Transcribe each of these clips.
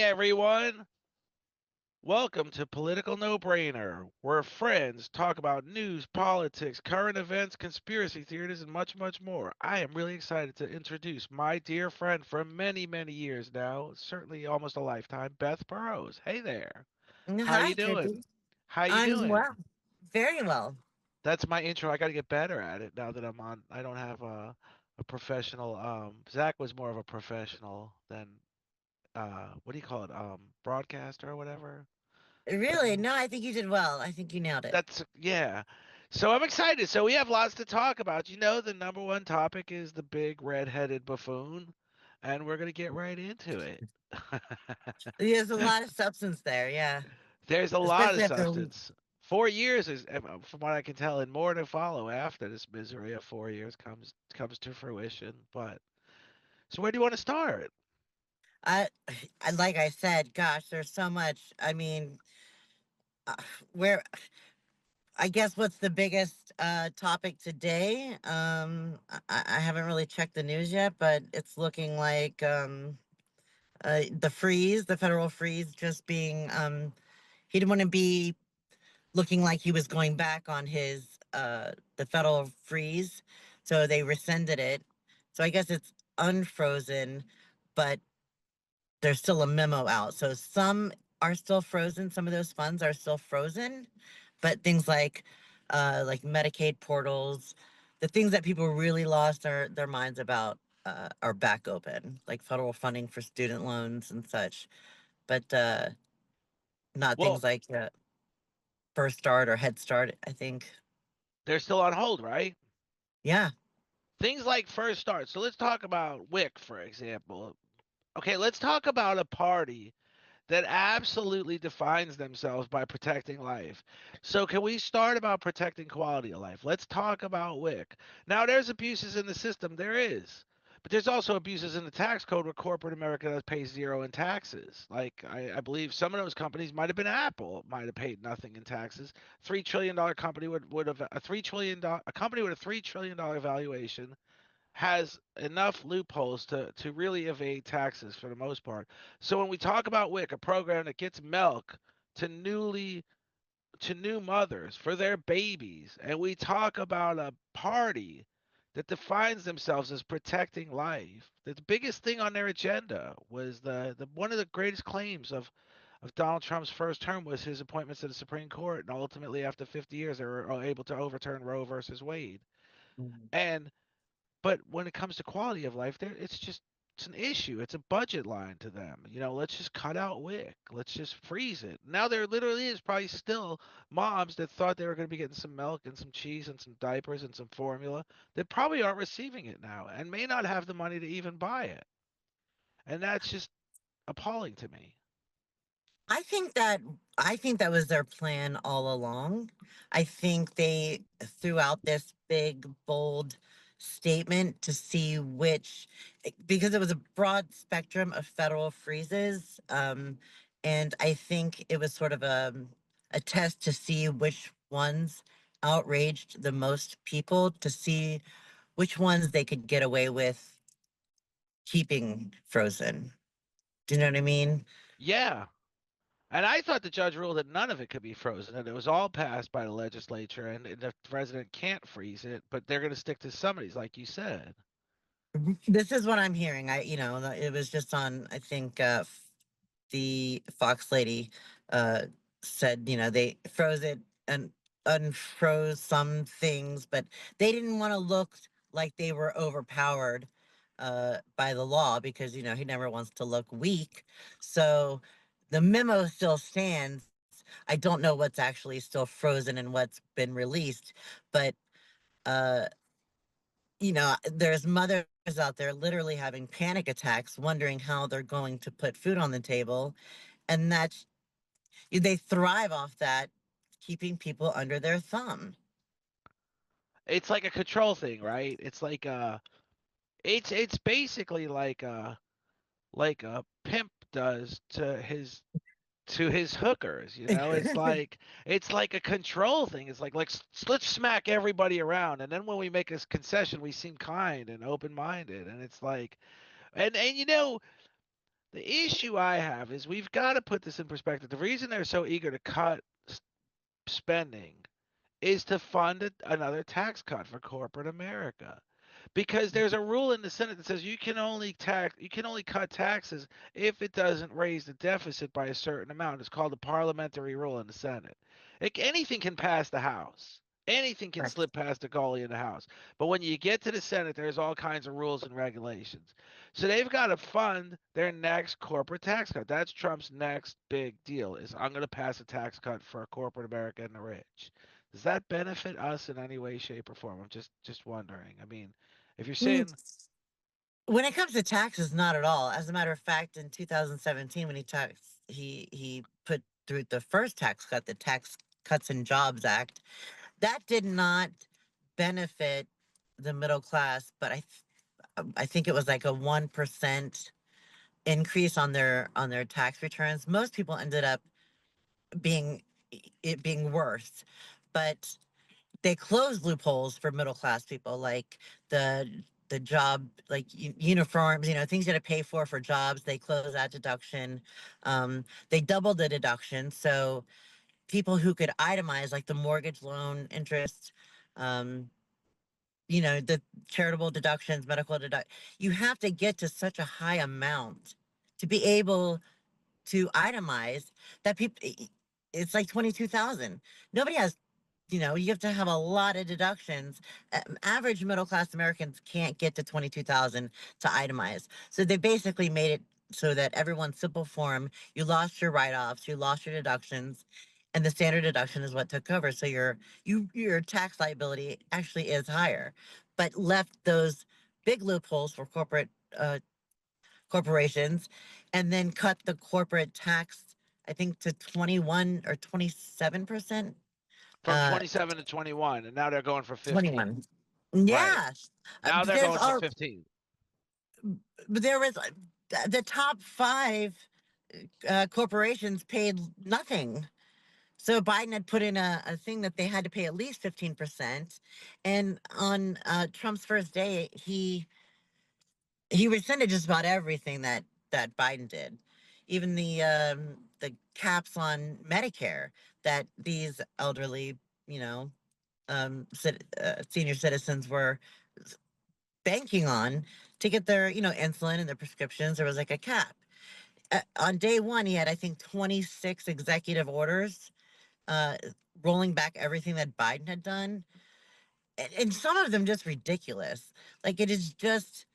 everyone. Welcome to Political No Brainer, where friends talk about news, politics, current events, conspiracy theories, and much, much more. I am really excited to introduce my dear friend from many, many years now, certainly almost a lifetime, Beth Burroughs. Hey there. How you Hi, doing? Trippy. How you I'm doing? well, very well. That's my intro. I got to get better at it now that I'm on. I don't have a professional. Zach was more of a professional than what do you call it? Broadcaster or whatever. But Really? No, I think you did well. I think you nailed it. that's yeah. So I'm excited. So we have lots to talk about. The number one topic is the big red-headed buffoon, and we're gonna get right into it. There's a lot of substance there, yeah. There's a lot of Especially after, substance. 4 years is, from what I can tell, and more to follow after this misery of 4 years comes to fruition. But so where do you want to start? I, like I said, gosh, there's so much. I mean, uh, where I guess what's the biggest topic today? I haven't really checked the news yet, but it's looking like the freeze, the federal freeze, just being he didn't want to be looking like he was going back on his the federal freeze, so they rescinded it. So I guess it's unfrozen, but there's still a memo out. So some are still frozen. Some of those funds are still frozen, but things like Medicaid portals, the things that people really lost their minds about are back open, like federal funding for student loans and such. But not Well, things like First Start or Head Start. I think, they're still on hold, right? yeah. Things like First Start. So let's talk about WIC, for example. Okay, let's talk about a party that absolutely defines themselves by protecting life. So can we start about protecting quality of life? Let's talk about WIC. Now there's abuses in the system, there is. But there's also abuses in the tax code where corporate America pays zero in taxes. Like I believe some of those companies might have been Apple, might have paid nothing in taxes. $3 trillion company would have a $3 trillion a company with a $3 trillion valuation has enough loopholes to really evade taxes for the most part. So when we talk about WIC, a program that gets milk to newly to new mothers for their babies, and we talk about a party that defines themselves as protecting life. The biggest thing on their agenda was the one of the greatest claims of Donald Trump's first term was his appointments to the Supreme Court, and ultimately after 50 years they were able to overturn Roe versus Wade. Mhm. And but when it comes to quality of life, there it's an issue. It's a budget line to them. Let's just cut out WIC. Let's just freeze it. Now there literally is probably still moms that thought they were going to be getting some milk and some cheese and some diapers and some formula that probably aren't receiving it now and may not have the money to even buy it. And that's just appalling to me. I think that I think that was their plan all along. I think they threw out this big, bold statement to see which, because it was a broad spectrum of federal freezes, and I think it was sort of a test to see which ones outraged the most people, to see which ones they could get away with keeping frozen. Do you know what I mean? Yeah. And I thought the judge ruled that none of it could be frozen, and it was all passed by the legislature, and the president can't freeze it, but they're going to stick to some of these, like you said. This is what I'm hearing. It was just on, I think, the Fox lady uh, said, they froze it and unfroze some things, but they didn't want to look like they were overpowered by the law because, he never wants to look weak. So the memo still stands. I don't know what's actually still frozen and what's been released, but uh, there's mothers out there literally having panic attacks, wondering how they're going to put food on the table. And they thrive off that, keeping people under their thumb. It's like a control thing, right? It's basically like a pimp does to his hookers, it's like a control thing. It's like let's smack everybody around, and then when we make a concession we seem kind and open-minded, and it's like and The issue I have is we've got to put this in perspective. The reason they're so eager to cut spending is to fund another tax cut for corporate America. Because there's a rule in the Senate that says you can only cut taxes if it doesn't raise the deficit by a certain amount. It's called the parliamentary rule in the Senate. Anything can pass the House. Anything can Correct. slip past the goalie in the House. But when you get to the Senate, there's all kinds of rules and regulations. So they've got to fund their next corporate tax cut. That's Trump's next big deal is I'm going to pass a tax cut for corporate America and the rich. Does that benefit us in any way, shape, or form? I'm just wondering. I mean, if you're Mm, saying when it comes to taxes, not at all. As a matter of fact, in 2017, when he put through the first tax cut, the Tax Cuts and Jobs Act, that did not benefit the middle class, but I think it was like a 1% increase on their tax returns. Most people ended up being it being worse, but they closed loopholes for middle class people, like the job, like uniforms, things you had to pay for jobs. They closed that deduction. They doubled the deduction, so people who could itemize, like the mortgage loan interest, um, the charitable deductions, medical deduct. You have to get to such a high amount to be able to itemize that people. It's like 22,000. Nobody has, you have to have a lot of deductions. Average middle class Americans can't get to 22,000 to itemize. So they basically made it so that everyone's simple form. You lost your write offs, you lost your deductions, and the standard deduction is what took over. So your tax liability actually is higher, but left those big loopholes for uh, corporations, and then cut the corporate tax, I think, to 21 or 27%. from Uh, 27 to 21, and now they're going for 15. 21. Right. Yeah. Now But they're there's going for all, 15. but there was the top five corporations paid nothing. So Biden had put in a thing that they had to pay at least 15%. And on Trump's first day, he rescinded just about everything that Biden did, even the caps on Medicare that these elderly, you know, senior citizens were banking on to get their insulin and their prescriptions. There was like a cap. On day one, he had, I think, 26 executive orders, uh, rolling back everything that Biden had done, and some of them just ridiculous. Like it is just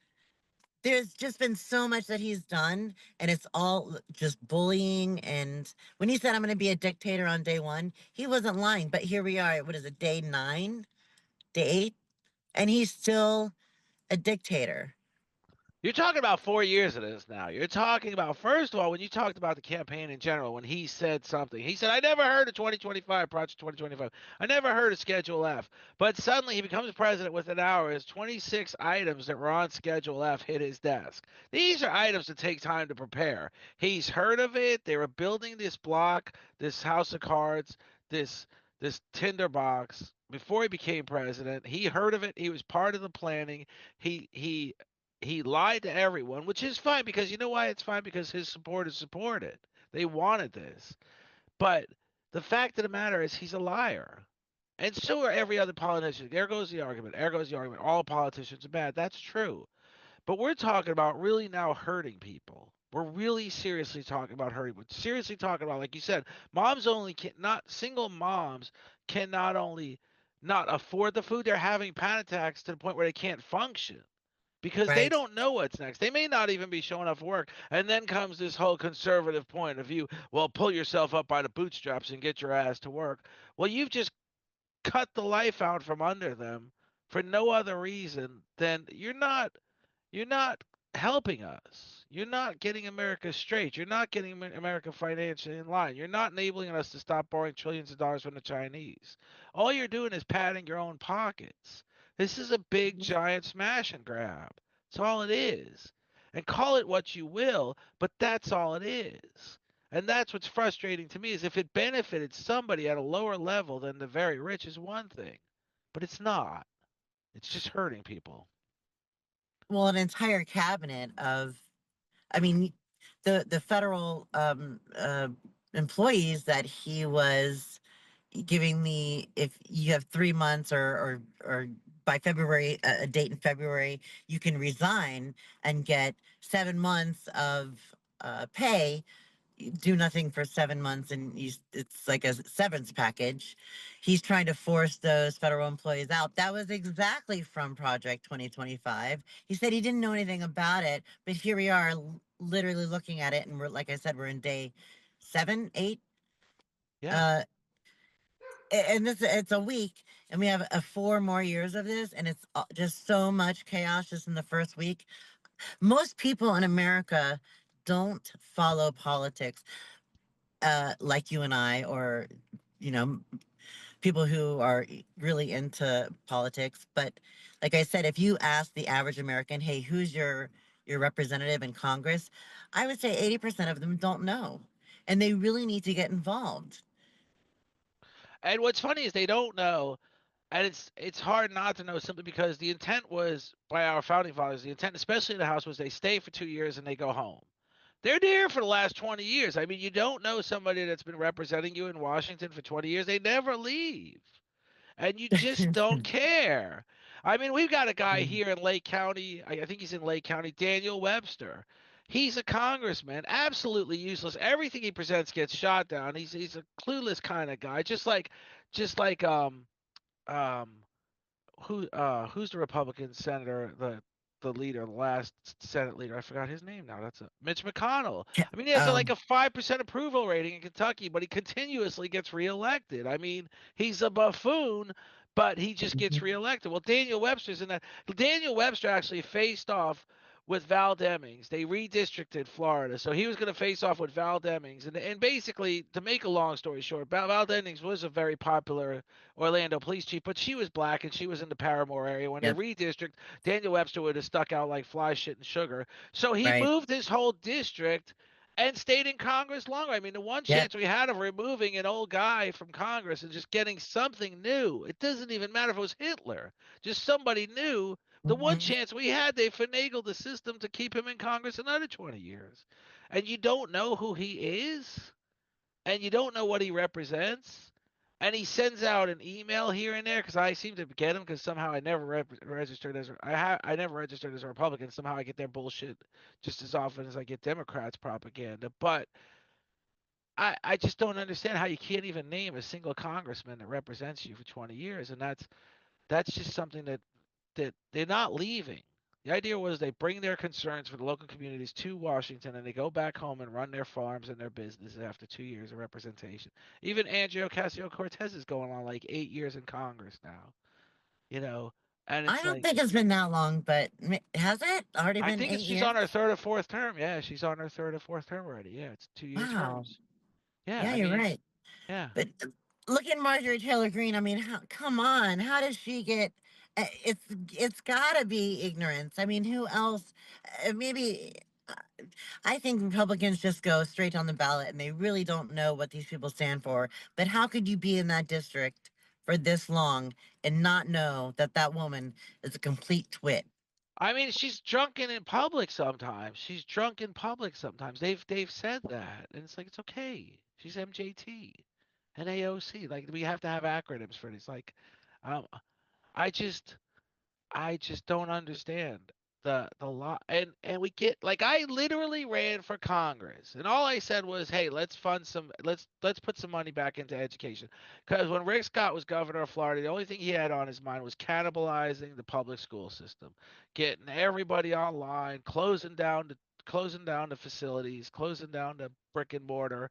there's just been so much that he's done, and it's all just bullying. And when he said, I'm going to be a dictator on day one, he wasn't lying. But here we are. What is it, day nine, day eight? And he's still a dictator. You're talking about 4 years of this now. You're talking about, first of all, when you talked about the campaign in general, when he said something, he said, I never heard of 2025, Project 2025. I never heard of Schedule F. But suddenly he becomes president within hours. 26 items that were on Schedule F hit his desk. These are items that take time to prepare. He's heard of it. They were building this block, this house of cards, this this tinderbox before he became president. He heard of it. He was part of the planning. He lied to everyone, which is fine because you know why it's fine? Because his supporters supported. They wanted this. But the fact of the matter is he's a liar. And so are every other politician. There goes the argument. There goes the argument. All politicians are bad. That's true. But we're talking about really now hurting people. We're really seriously talking about hurting. We're seriously talking about, like you said, moms only can not single moms can not only not afford the food, they're having panic attacks to the point where they can't function because they Right. don't know what's next. They may not even be showing up for work. And then comes this whole conservative point of view. Well, pull yourself up by the bootstraps and get your ass to work. Well, you've just cut the life out from under them for no other reason than you're not helping us. You're not getting America straight. You're not getting America financially in line. You're not enabling us to stop borrowing trillions of dollars from the Chinese. All you're doing is padding your own pockets. This is a big, giant smash and grab. That's all it is. And call it what you will, but that's all it is. And that's what's frustrating to me is if it benefited somebody at a lower level than the very rich is one thing, but it's not. It's just hurting people. Well, an entire cabinet of, I mean, the federal employees that he was giving the, if you have 3 months or by February, a date in February, you can resign and get 7 months of pay. You do nothing for 7 months, and it's like a severance package. He's trying to force those federal employees out. That was exactly from Project 2025. He said he didn't know anything about it, but here we are, literally looking at it, and we're, like I said, we're in day 7, 8. Yeah. Uh, and it's a week, and we have 4 more years of this, and it's just so much chaos just in the first week. Most people in America don't follow politics like you and I, or you know, people who are really into politics. But like I said, if you ask the average American, hey, who's your representative in Congress, I would say 80% of them don't know, and they really need to get involved. And what's funny is they don't know, and it's hard not to know simply because the intent was by our founding fathers. The intent, especially in the House, was they stay for 2 years and they go home. They're there for the last 20 years. I mean, you don't know somebody that's been representing you in Washington for 20 years. They never leave. And you just don't care. I mean, we've got a guy here in Lake County. I think he's in Lake County, Daniel Webster. He's a congressman, absolutely useless. Everything he presents gets shot down. He's a clueless kind of guy, just like um who's the Republican senator, the leader, the last Senate leader? I forgot his name now. That's Mitch McConnell. I mean, he has like um, a 5% approval rating in Kentucky, but he continuously gets reelected. I mean, he's a buffoon, but he just gets reelected. Well, Daniel Webster's in that. Daniel Webster actually faced off with Val Demings. They redistricted Florida, so he was going to face off with Val Demings. And basically, to make a long story short, Val Demings was a very popular Orlando police chief, but she was black and she was in the Paramore area. When they yep, redistrict, Daniel Webster would have stuck out like fly shit and sugar. So he right, moved his whole district and stayed in Congress longer. I mean, the one yep, chance we had of removing an old guy from Congress and just getting something new, it doesn't even matter if it was Hitler, just somebody new. The one mhm, chance we had, they finagled the system to keep him in Congress another 20 years. And you don't know who he is? And you don't know what he represents, and he sends out an email here and there because I seem to get him because somehow I never registered as I never registered as a Republican. Somehow I get their bullshit just as often as I get Democrats propaganda. But I just don't understand how you can't even name a single congressman that represents you for 20 years, and that's just something that they're not leaving. The idea was they bring their concerns for the local communities to Washington and they go back home and run their farms and their businesses after 2 years of representation. Even Andrea Ocasio Cortez is going on like 8 years in Congress now, you know, and I it's don't like, think it's been that long, but has it already I been think eight she's years? on her third or fourth term. Yeah, she's on her third or fourth term already. Yeah, it's 2 year Wow. terms. Yeah, Yeah, I you're mean, right. yeah. But look at Marjorie Taylor Greene. I mean, come on. How does she get? It's got to be ignorance. I mean, who else? Maybe uh, I think Republicans just go straight on the ballot, and they really don't know what these people stand for. But how could you be in that district for this long and not know that that woman is a complete twit? I mean, she's drunken in public sometimes. She's drunk in public sometimes. They've said that, and it's like it's okay. She's MJT and AOC. Like we have to have acronyms for this. Like, um, I just I just don't understand the law. And we get like I literally ran for Congress, and all I said was, "Hey, let's put some money back into education." Because when Rick Scott was governor of Florida, the only thing he had on his mind was cannibalizing the public school system, getting everybody online, closing down the facilities, closing down the brick and mortar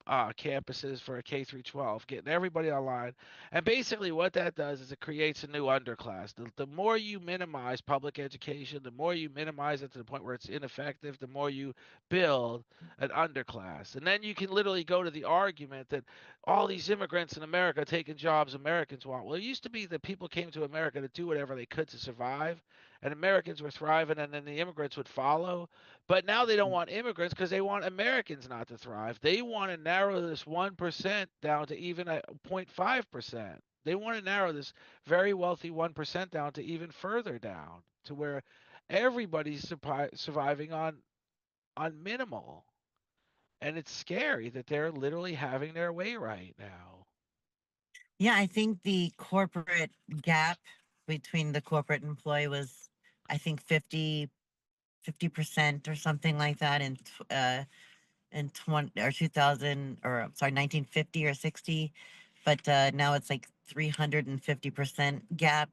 campuses for a K through 12, getting everybody online. And basically, what that does is it creates a new underclass. The more you minimize public education, the more you minimize it to the point where it's ineffective, the more you build an underclass. And then you can literally go to the argument that all these immigrants in America taking jobs Americans want. Well, it used to be that people came to America to do whatever they could to survive, and Americans were thriving, and then the immigrants would follow. But now they don't want immigrants because they want Americans not to thrive. They want to narrow this 1% down to even a 0.5%. They want to narrow this very wealthy 1% down to even further down to where everybody's surviving on minimal. And it's scary that they're literally having their way right now. Yeah, I think the corporate gap between the corporate employee was, I think, 50% or something like that in 20 or 2000, or I'm sorry, 1950 or 60. But now it's like 350% gap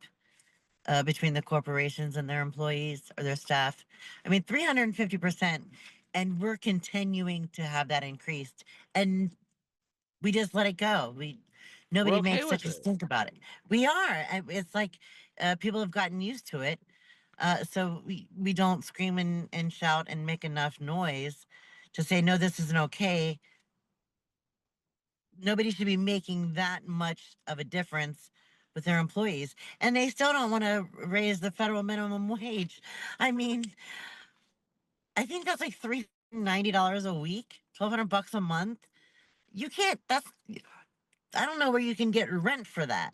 between the corporations and their employees or their staff. I mean, 350%. And we're continuing to have that increased. And we just let it go. We're Nobody okay makes such with a it. stink about it. We are. It's like people have gotten used to it. So we don't scream and shout and make enough noise to say, no, this isn't okay. Nobody should be making that much of a difference with their employees. And they still don't want to raise the federal minimum wage. I mean, I think that's like $390 a week, 1,200 bucks a month. You can't, that's, I don't know where you can get rent for that.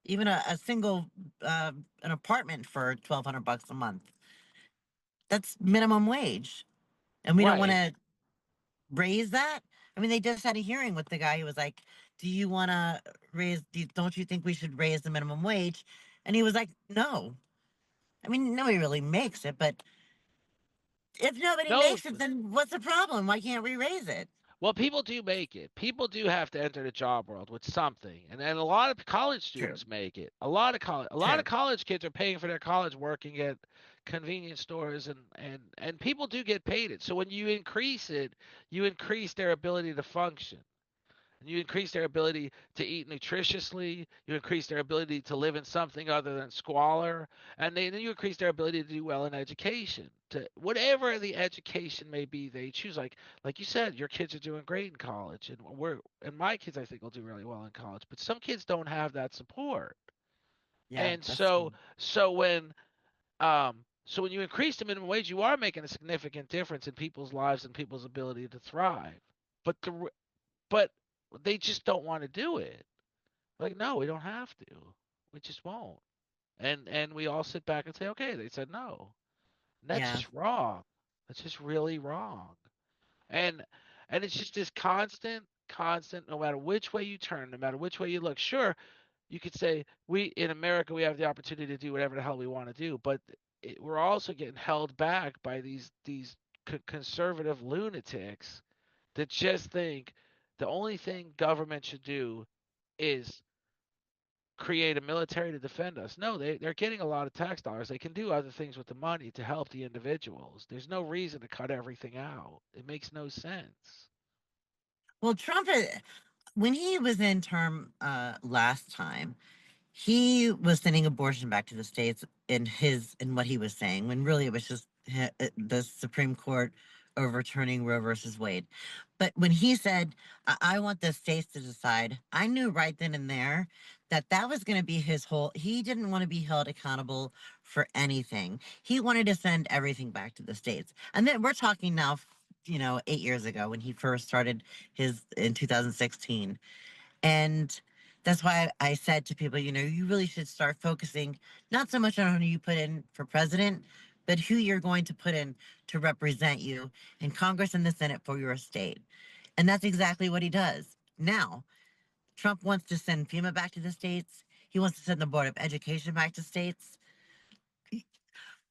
Even a single, an apartment for 1,200 bucks a month. That's minimum wage. And we don't want Right. to raise that. I mean, they just had a hearing with the guy who was like, do you want to don't you think we should raise the minimum wage? And he was like, no. I mean, nobody really makes it, but if nobody No, makes it, then what's the problem? Why can't we raise it? well, people do make it. People do have to enter the job world with something, and a lot of college True. students make it. A lot of True. college kids are paying for their college working at convenience stores, and people do get paid it. So when you increase it, you increase their ability to function. And you increase their ability to eat nutritiously. You increase their ability to live in something other than squalor, and then you increase their ability to do well in education. To whatever the education may be, they choose. Like you said, your kids are doing great in college, and my kids I think will do really well in college. But some kids don't have that support, Yeah, and that's true. so when you increase the minimum wage, you are making a significant difference in people's lives and people's ability to thrive. But but they just don't want to do it. Like, no, we don't have to. We just won't. And we all sit back and say, okay, they said no. And that's Yeah. just wrong. That's just really wrong. And and it's just this constant, no matter which way you turn, no matter which way you look. Sure, you could say we in America we have the opportunity to do whatever the hell we want to do, but we're also getting held back by these conservative lunatics that just think the only thing government should do is create a military to defend us. No, they're getting a lot of tax dollars. They can do other things with the money to help the individuals. There's no reason to cut everything out. It makes no sense. Well, when he was in term last time, he was sending abortion back to the states in what he was saying, when really it was just the Supreme Court overturning Roe versus Wade. But when he said, I want the states to decide," I knew right then and there that that was going to be his whole. He didn't want to be held accountable for anything. He wanted to send everything back to the states. And then we're talking now, 8 years ago, when he first started his in 2016. And that's why I said to people, you really should start focusing not so much on who you put in for president, but who you're going to put in to represent you in Congress and the Senate for your state. And that's exactly what he does. Now, Trump wants to send FEMA back to the states. He wants to send the Board of Education back to states.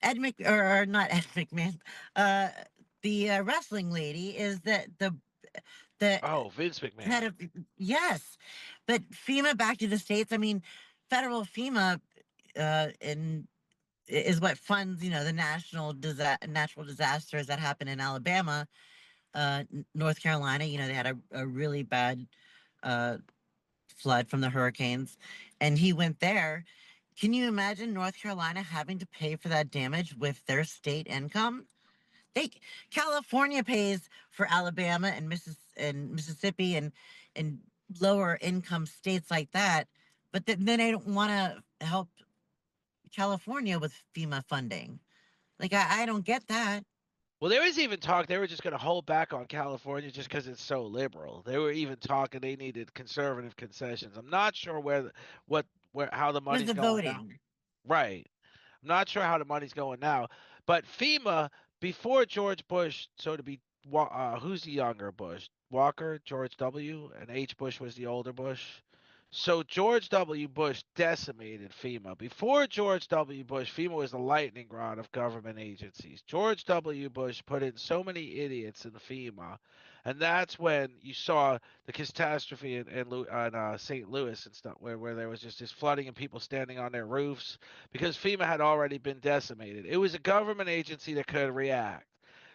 Or not Ed McMahon, uh, the wrestling lady is the Oh, Vince head McMahon. of, yes, but FEMA back to the states. I mean, federal FEMA in is what funds the natural disasters that happen in Alabama, North Carolina. They had a really bad uh, flood from the hurricanes, and he went there. Can you imagine North Carolina having to pay for that damage with their state income? They California pays for Alabama and Mississippi and lower income states like that, but then they don't want to help California with FEMA funding. Like I don't get that. Well, there was even talk they were just going to hold back on California just because it's so liberal. They were even talking they needed conservative concessions. I'm not sure what where how the With money's the going now. voting, Right. I'm not sure how the money's going now, but FEMA before George Bush, so to be who's the younger Bush? Walker, George W, and H. Bush was the older Bush. So George W. Bush decimated FEMA. Before George W. Bush, FEMA was the lightning rod of government agencies. George W. Bush put in so many idiots in FEMA, and that's when you saw the catastrophe in St. Louis and stuff, where there was just this flooding and people standing on their roofs because FEMA had already been decimated. It was a government agency that could react.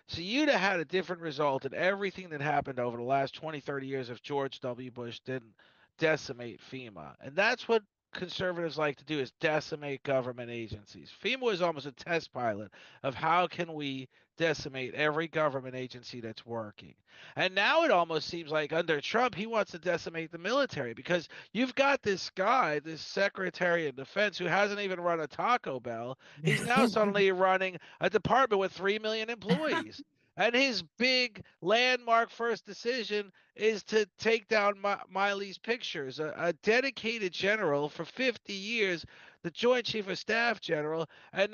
So you'd have had a different result in everything that happened over the last 20, 30 years if George W. Bush didn't decimate FEMA. And that's what conservatives like to do is decimate government agencies. FEMA was almost a test pilot of how can we decimate every government agency that's working. And now it almost seems like under Trump he wants to decimate the military because you've got this guy, this Secretary of Defense who hasn't even run a Taco Bell. He's now suddenly running a department with 3 million employees. And his big landmark first decision is to take down Miley's pictures. A dedicated general for 50 years, the Joint Chief of Staff general, and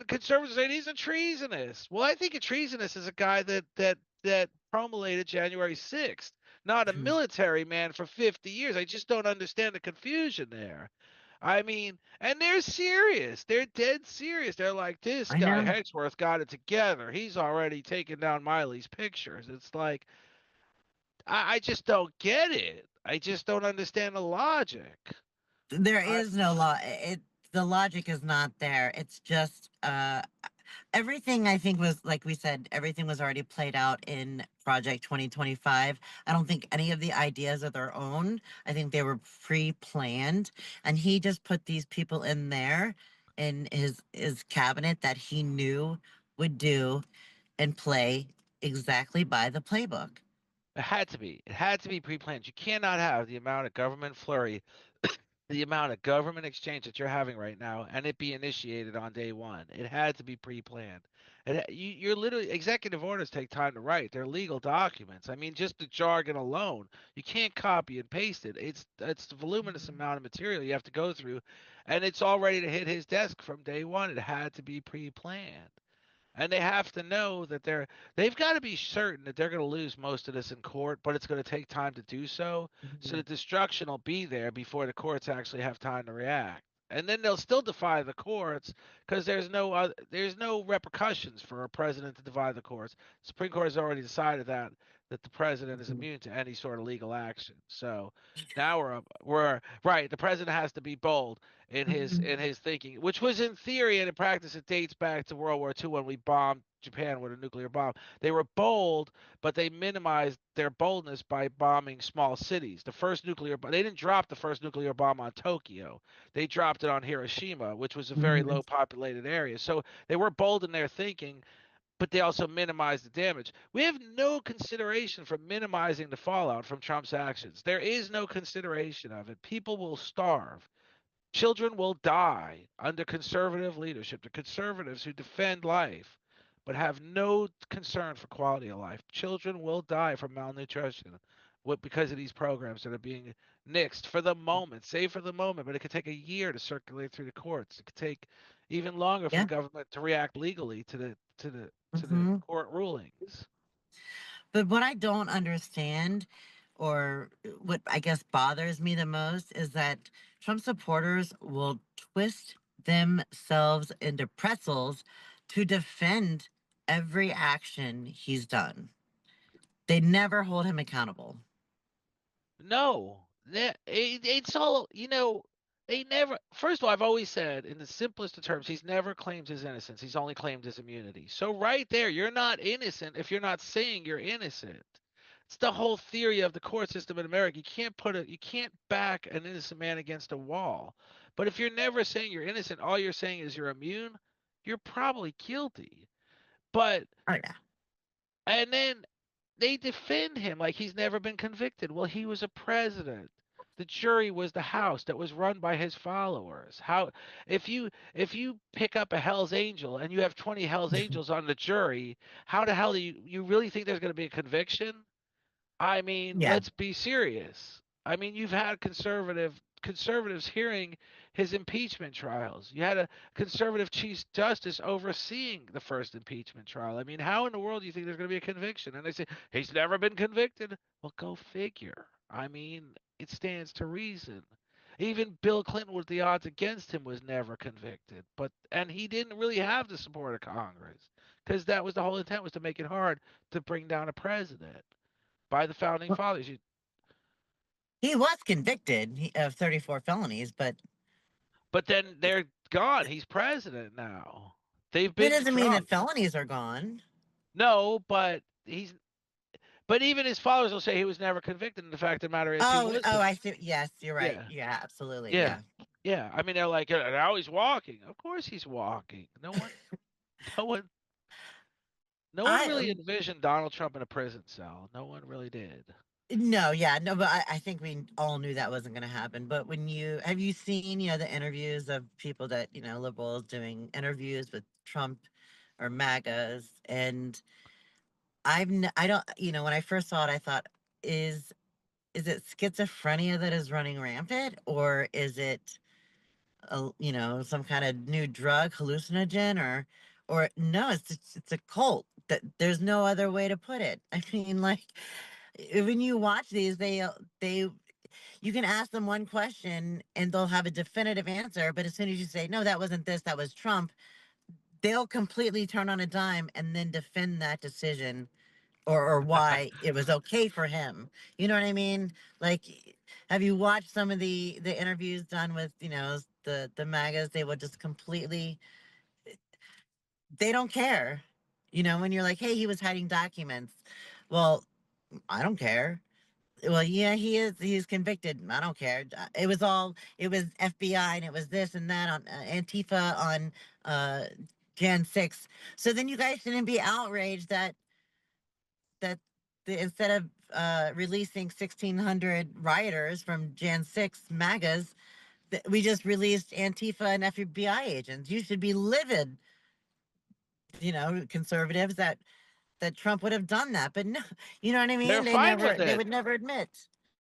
conservatives say he's a treasonous. Well, I think a treasonous is a guy that promulgated January 6th, not a military man for 50 years. I just don't understand the confusion there. I mean, and they're serious. They're dead serious. They're like, this I guy know. Hexworth got it together. He's already taken down Miley's pictures. It's like, I just don't get it. I just don't understand the logic. There I, is no law. The logic is not there. It's just everything. I think was like we said. Everything was already played out in Project 2025. I don't think any of the ideas are their own. I think they were pre-planned, and he just put these people in there in his cabinet that he knew would do and play exactly by the playbook. it had to be. It had to be pre-planned. You cannot have the amount of government flurry, the amount of government exchange that you're having right now, and it be initiated on day one. It had to be pre-planned. And you're literally executive orders take time to write. They're legal documents. I mean, just the jargon alone, you can't copy and paste it. It's a voluminous amount of material you have to go through, and it's all ready to hit his desk from day one. It had to be pre-planned. And they have to know that they've got to be certain that they're going to lose most of this in court, but it's going to take time to do so. So the Mhm. destruction will be there before the courts actually have time to react. And then they'll still defy the courts because there's no repercussions for a president to defy the courts. The Supreme Court has already decided that the president is Mhm. immune to any sort of legal action. So now we're right. The president has to be bold Mhm. in his thinking, which was in theory and in practice it dates back to World War II when we bombed Japan with a nuclear bomb. They were bold, but they minimized their boldness by bombing small cities. They didn't drop the first nuclear bomb on Tokyo. They dropped it on Hiroshima, which was a very Mhm. low populated area. So they were bold in their thinking, but they also minimized the damage. We have no consideration for minimizing the fallout from Trump's actions. There is no consideration of it. People will starve. Children will die under conservative leadership. The conservatives who defend life but have no concern for quality of life. Children will die from malnutrition because of these programs that are being nixed for the moment, save for the moment, but it could take a year to circulate through the courts. It could take even longer for the Yeah. government to react legally to the Hmm. court rulings. But what I don't understand, or what I guess bothers me the most, is that Trump supporters will twist themselves into pretzels to defend every action he's done. They never hold him accountable. No, it's all They never. First of all, I've always said, in the simplest of terms, he's never claimed his innocence. He's only claimed his immunity. So right there, you're not innocent if you're not saying you're innocent. It's the whole theory of the court system in America. You can't back an innocent man against a wall. But if you're never saying you're innocent, all you're saying is you're immune, you're probably guilty. But Oh yeah. and then they defend him like he's never been convicted. Well, he was a president. The jury was the house that was run by his followers. How if you pick up a Hell's Angel and you have 20 Hell's Angels on the jury, how the hell do you really think there's going to be a conviction? I mean, Yeah. let's be serious. I mean, you've had conservatives hearing his impeachment trials. You had a conservative chief justice overseeing the first impeachment trial. I mean, how in the world do you think there's going to be a conviction? And they say he's never been convicted. Well, go figure. I mean, it stands to reason. Even Bill Clinton, with the odds against him, was never convicted. And he didn't really have the support of Congress because that was the whole intent, was to make it hard to bring down a president by the founding Well, fathers. he was convicted of 34 felonies, but But then they're gone. He's president now. They've that been doesn't mean struck. that felonies are gone. No, but even his followers will say he was never convicted. And the fact of the matter is he Oh, was oh, I see. Yes, you're right. yeah. Yeah, absolutely. Yeah. Yeah. Yeah. I mean they're like now he's walking. Of course he's walking. No one no one I really envisioned Donald Trump in a prison cell. No one really did. No, yeah, no, but I think we all knew that wasn't going to happen. But when you have you seen, the interviews of people that, liberals doing interviews with Trump or MAGAs, and I don't, when I first saw it, I thought, is is it schizophrenia that is running rampant, or is it some kind of new drug hallucinogen, or no, it's a cult. That there's no other way to put it. I mean, like, when you watch these, they you can ask them one question and they'll have a definitive answer, but as soon as you say, no, that wasn't this, that was Trump, they'll completely turn on a dime and then defend that decision, or why it was okay for him. You know what I mean? Like, have you watched some of the interviews done with, the MAGAs? They will just completely, they don't care. When you're like, hey, he was hiding documents. Well, I don't care. Well, yeah, he is. He's convicted. I don't care. It was FBI and it was this and that on Antifa on uh, Jan 6. So then you guys shouldn't be outraged that instead of releasing 1,600 rioters from Jan 6 MAGAs, that we just released Antifa and FBI agents. You should be livid, conservatives, that Trump would have done that. But no, you know what I They're mean? fine with They it. would never admit.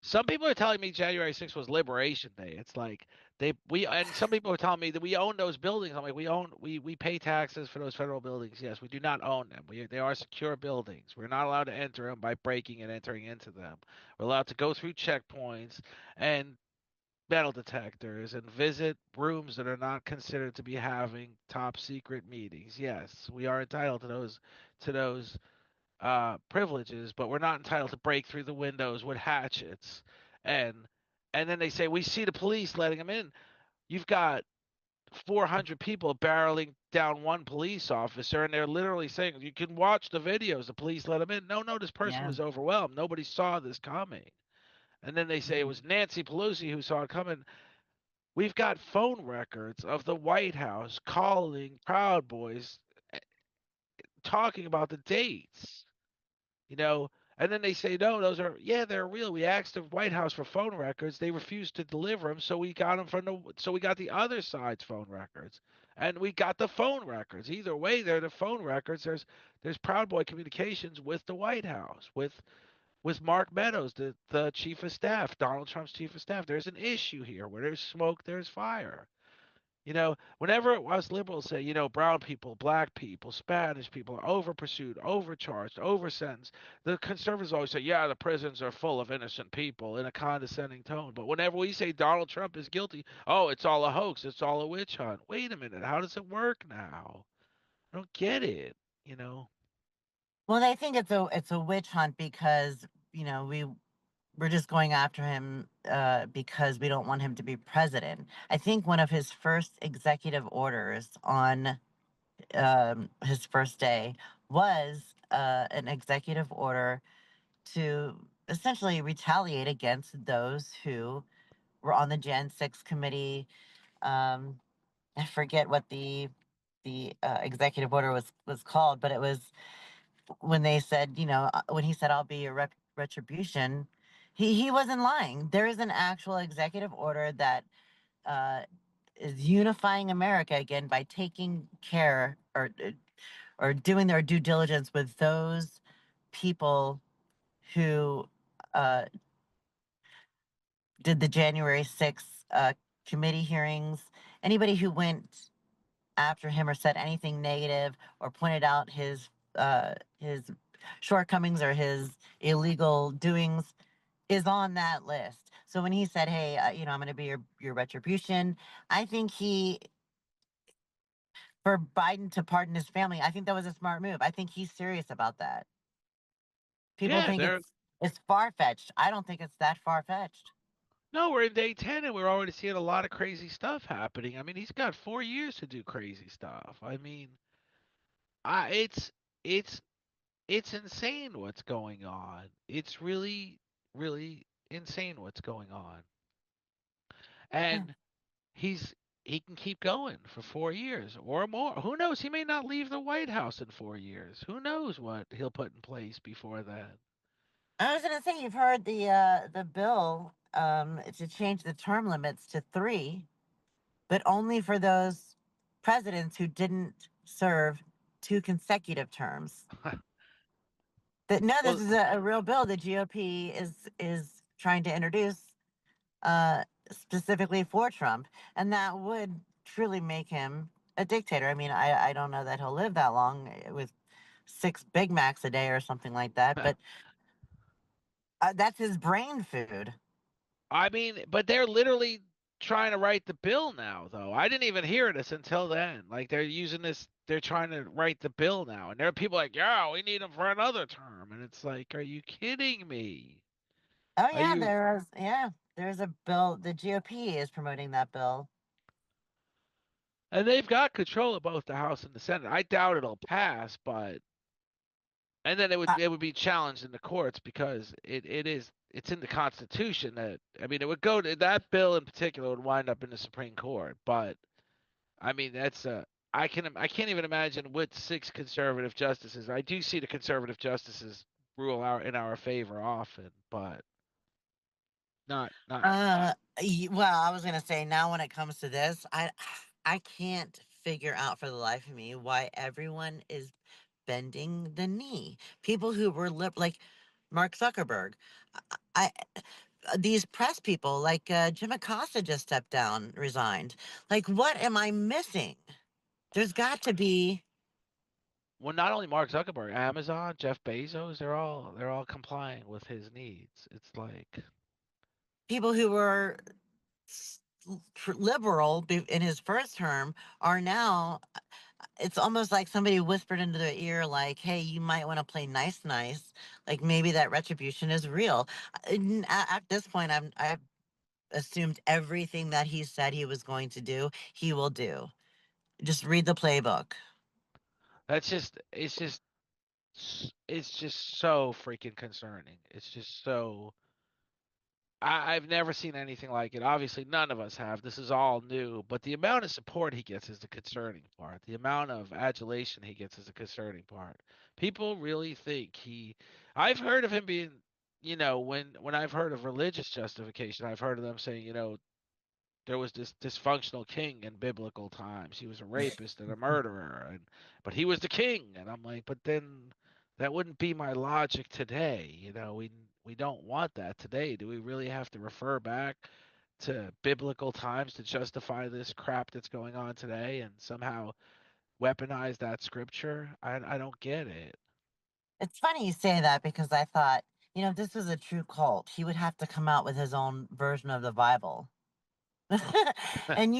Some people are telling me January 6th was Liberation Day. It's like and some people are telling me that we own those buildings. I'm like, we pay taxes for those federal buildings. Yes, we do not own them. They are secure buildings. We're not allowed to enter them by breaking and entering into them. We're allowed to go through checkpoints and metal detectors and visit rooms that are not considered to be having top secret meetings. Yes, we are entitled to those privileges, but we're not entitled to break through the windows with hatchets. And and then they say we see the police letting them in. You've got 400 people barreling down one police officer, and they're literally saying you can watch the videos. The police let them in. No, no, this person Yeah. was overwhelmed. Nobody saw this coming. And then they say it Mhm. was Nancy Pelosi who saw it coming. We've got phone records of the White House calling Proud Boys, talking about the dates. you know. And then they say, no, yeah, they're real. We asked the White House for phone records. They refused to deliver them, so we got the other side's phone records. And we got the phone records. Either way, they're the phone records. There's Proud Boy communications with the White House, with Mark Meadows, the chief of staff, Donald Trump's chief of staff. There's an issue here. Where there's smoke, there's fire. Whenever us liberals say, brown people, black people, Spanish people are over pursued, overcharged, over sentenced, the conservatives always say, yeah, the prisons are full of innocent people in a condescending tone. But whenever we say Donald Trump is guilty, oh, it's all a hoax, it's all a witch hunt. Wait a minute, how does it work now? I don't get it, you know? Well, they think it's a witch hunt because we're just going after him because we don't want him to be president. I think one of his first executive orders on his first day was an executive order to essentially retaliate against those who were on the Jan 6 committee. Um, I forget what the executive order was called, but it was when they said, when he said, "I'll be your retribution." He wasn't lying. There is an actual executive order that uh, is unifying America again by taking care, or doing their due diligence with those people who uh, did the January 6th committee hearings, anybody who went after him or said anything negative or pointed out his shortcomings or his illegal doings is on that list. So when he said, "Hey, I'm going to be your retribution," I think he for Biden to pardon his family, I think that was a smart move. I think he's serious about that. People Yeah, think they're it's far fetched. I don't think it's that far fetched. no, we're in day 10 and we're already seeing a lot of crazy stuff happening. I mean, he's got 4 years to do crazy stuff. I mean, I it's it's insane what's going on. It's really really insane what's going on. Yeah. And he can keep going for 4 years or more. Who knows? He may not leave the White House in 4 years. Who knows what he'll put in place before then? I was going to say you've heard the bill to change the term limits to 3, but only for those presidents who didn't serve 2 consecutive terms. That no, this Well, is a real bill the GOP is trying to introduce specifically for Trump, and that would truly make him a dictator. I mean, I don't know that he'll live that long with 6 Big Macs a day or something like that, but that's his brain food. I mean, but they're literally trying to write the bill now, though. I didn't even hear this until then. Like they're using this, they're trying to write the bill now, and there are people like, "Yeah, we need him for another term," and it's like, "Are you kidding me? Oh Are yeah, you?" there's a bill. The GOP is promoting that bill. And they've got control of both the House and the Senate. I doubt it'll pass, but and then Uh, it would be challenged in the courts because it's in the Constitution that I mean it would go to that bill in particular would wind up in the Supreme Court, but I mean, that's I can't even imagine with 6 conservative justices. I do see the conservative justices rule out in our favor often, but not well, I was gonna say now when it comes to this, I can't figure out for the life of me why everyone is bending the knee. People who were like Mark Zuckerberg, I these press people like Jim Acosta just stepped down, resigned. Like, what am I missing? There's got to be well, not only Mark Zuckerberg, Amazon, Jeff Bezos, they're all complying with his needs. It's like people who were liberal in his first term are now it's almost like somebody whispered into their ear like, hey, you might want to play nice nice, like maybe that retribution is real. At this point I've assumed everything that he said he was going to do he will do. Just read the playbook. that's just it's just so freaking concerning. It's just so I've never seen anything like it. Obviously, none of us have. This is all new, but the amount of support he gets is the concerning part. The amount of adulation he gets is the concerning part. People really think he. I've heard of him being, when I've heard of religious justification, I've heard of them saying, there was this dysfunctional king in biblical times. He was a rapist and a murderer, and but he was the king. And I'm like, but then that wouldn't be my logic today. We don't want that today. Do we really have to refer back to biblical times to justify this crap that's going on today and somehow weaponize that scripture? I don't get it. It's funny you say that because I thought, if this was a true cult he would have to come out with his own version of the Bible. And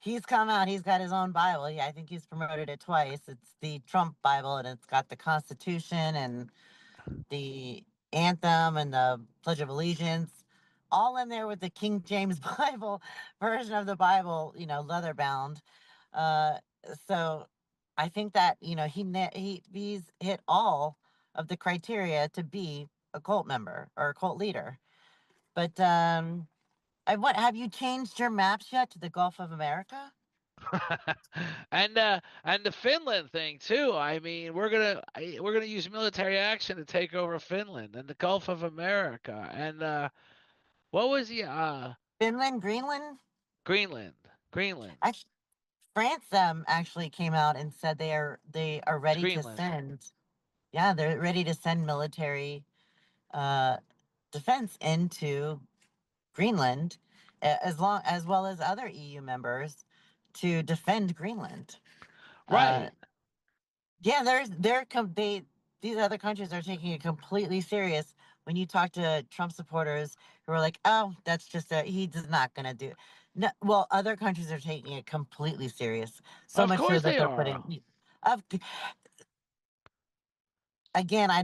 he's come out, he's got his own Bible. Yeah, I think he's promoted it twice. It's the Trump Bible, and it's got the Constitution and the anthem and the Pledge of Allegiance all in there with the King James Bible version of the Bible, leather bound. Uh, so I think that, he's hit all of the criteria to be a cult member or a cult leader. But what have you changed your maps yet to the Gulf of America? And the Finland thing too. I mean, we're gonna use military action to take over Finland and the Gulf of America. And what was the Finland, Greenland? Greenland. Actually, France actually came out and said they are It's ready to Greenland. send. Yeah, they're ready to send military uh, defense into Greenland. as long as well as other EU members to defend Greenland. Uh, Right. yeah, they these other countries are taking it completely serious. When you talk to Trump supporters who are like, "Oh, that's just a he's not going to do it." No, well, other countries are taking it completely serious. So Of much so course that they they're are. putting. Of Again, I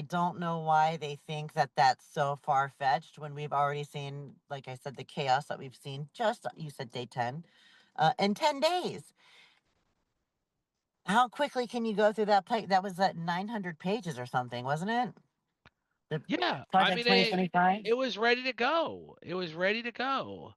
don't know why they think that that's so far fetched when we've already seen, like I said, the chaos that we've seen. Just you said day 10, in 10 days. How quickly can you go through that plate? That was at 900 pages or something, wasn't it? The Yeah. I Project mean, 2025? it was ready to go. It was ready to go.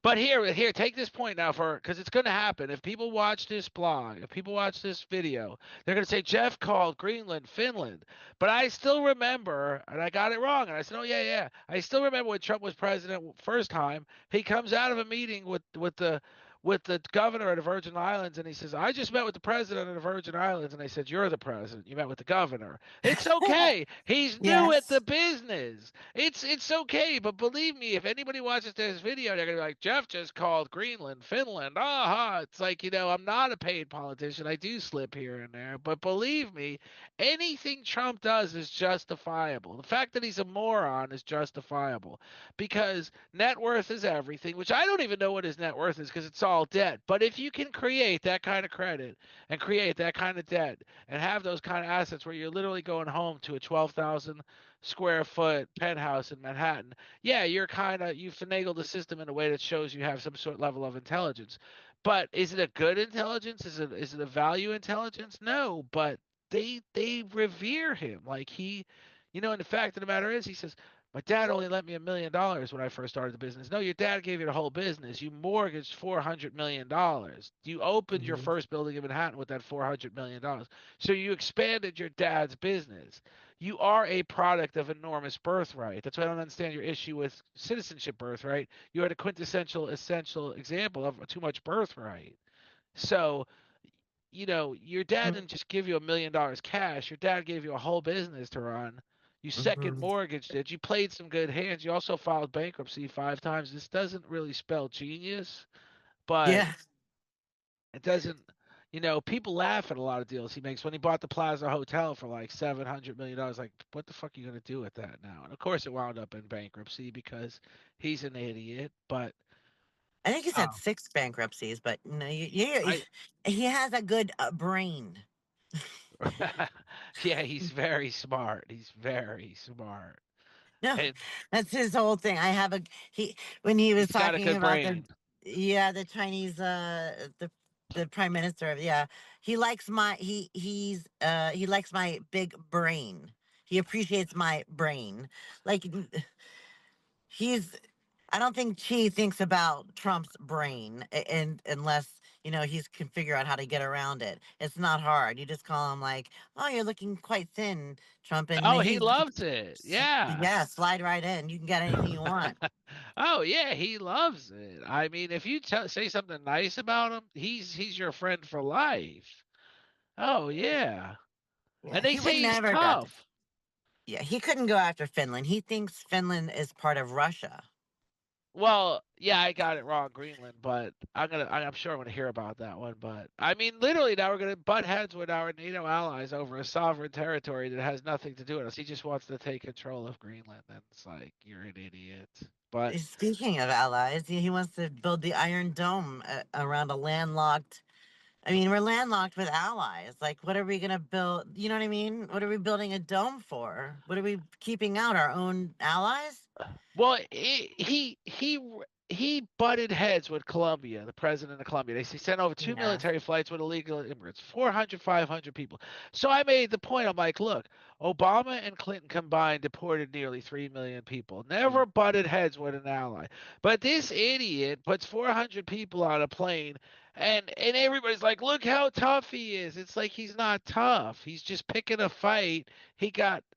But here, take this point now for because it's going to happen. If people watch this blog, if people watch this video, they're going to say Jeff called Greenland Finland. But I still remember, and I got it wrong. And I said, oh yeah, yeah. I still remember when Trump was president first time. He comes out of a meeting with the governor of the Virgin Islands, and he says, I just met with the president of the Virgin Islands, and they said, you're the president. You met with the governor. It's okay. He's new at the Yes. business. It's okay, but believe me, if anybody watches this video, they're gonna be like, Jeff just called Greenland, Finland. Aha! It's like, I'm not a paid politician. I do slip here and there, but believe me, anything Trump does is justifiable. The fact that he's a moron is justifiable because net worth is everything, which I don't even know what his net worth is because it's all debt. But if you can create that kind of credit and create that kind of debt and have those kind of assets where you're literally going home to a 12,000 square foot penthouse in Manhattan, yeah, you finagle the system in a way that shows you have some sort of level of intelligence. But is it a good intelligence? Is it a value intelligence? No, but they revere him. Like and the fact of the matter is he says, my dad only lent me $1 million when I first started the business. No, your dad gave you the whole business. You mortgaged $400 million. You opened your Mhm. first building in Manhattan with that $400 million. So you expanded your dad's business. You are a product of enormous birthright. That's why I don't understand your issue with citizenship birthright. You are the quintessential essential example of too much birthright. So, your dad didn't just give you $1 million cash. Your dad gave you a whole business to run. You second Mhm. mortgaged it. You played some good hands. You also filed bankruptcy 5 times. This doesn't really spell genius, but Yeah. it doesn't. People laugh at a lot of deals he makes. When he bought the Plaza Hotel for like $700 million, like, what the fuck are you gonna do with that now? And of course, it wound up in bankruptcy because he's an idiot. But I think he's had um, 6 bankruptcies, but no, I, he has a good brain. yeah, he's very smart. He's very smart, No, and that's his whole thing. I have a he when he was he's got a talking good about brain. the Chinese the prime minister. Yeah, he likes my big brain. He appreciates my brain. Like he's I don't think Chi thinks about Trump's brain, and unless he's can figure out how to get around it. It's not hard. You just call him like, "Oh, you're looking quite thin, Trump," and Oh, he loves it. Yeah. yeah, slide right in. You can get anything you want. Oh yeah, he loves it. I mean, if you say something nice about him, he's your friend for life. Oh yeah, Yeah, and they he would say he's never go after. tough. Yeah, he couldn't go after Finland. He thinks Finland is part of Russia. Well, yeah, I got it wrong, Greenland, but I'm sure I'm gonna hear about that one. But I mean, literally, now we're gonna butt heads with our NATO allies over a sovereign territory that has nothing to do with us. He just wants to take control of Greenland, and it's like you're an idiot. But Speaking of allies, he wants to build the Iron Dome around a landlocked. I mean, we're landlocked with allies. Like, what are we going to build? You know what I mean? What are we building a dome for? What are we keeping out? Our own allies? Well, he butted heads with Colombia, the president of Colombia. They sent over two Yeah. military flights with illegal immigrants, 400, 500 people. So I made the point. I'm like, look, Obama and Clinton combined deported nearly 3 million people. Mm. Never butted heads with an ally. But this idiot puts 400 people on a plane, and everybody's like, look how tough he is. It's like he's not tough. He's just picking a fight.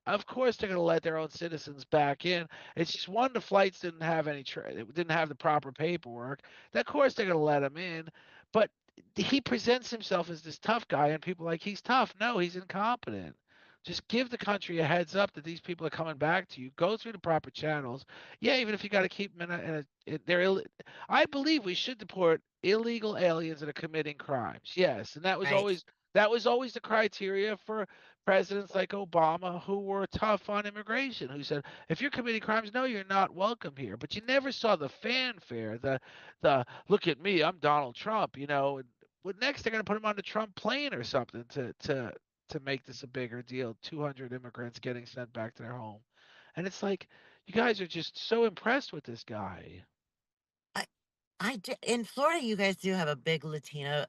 Of course, they're going to let their own citizens back in. It's just one, the flights didn't have it didn't have the proper paperwork. Of course, they're gonna let him in, but he presents himself as this tough guy, and people are like he's tough. No, he's incompetent. Just give the country a heads up that these people are coming back to you. Go through the proper channels. Yeah, even if you got to keep them I believe we should deport illegal aliens that are committing crimes. Yes, and Right. that was always the criteria for presidents like Obama who were tough on immigration, who said if you're committing crimes, no, you're not welcome here. But you never saw the fanfare, the look at me, I'm Donald Trump, you know. And what next they're going to put him on the Trump plane or something to make this a bigger deal. 200 immigrants getting sent back to their home. And it's like, you guys are just so impressed with this guy. I, in Florida, you guys do have a big Latino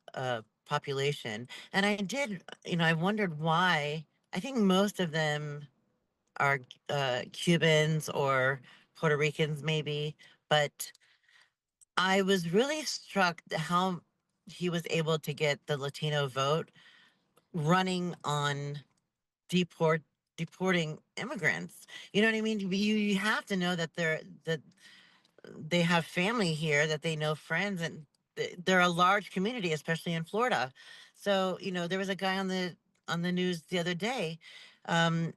population, and I did, I wondered why. I think most of them are Cubans or Puerto Ricans, maybe, but I was really struck how he was able to get the Latino vote running on deport deporting immigrants. You know what I mean? You have to know that they have family here, that they know friends, and they're a large community, especially in Florida. So there was a guy on the news the other day.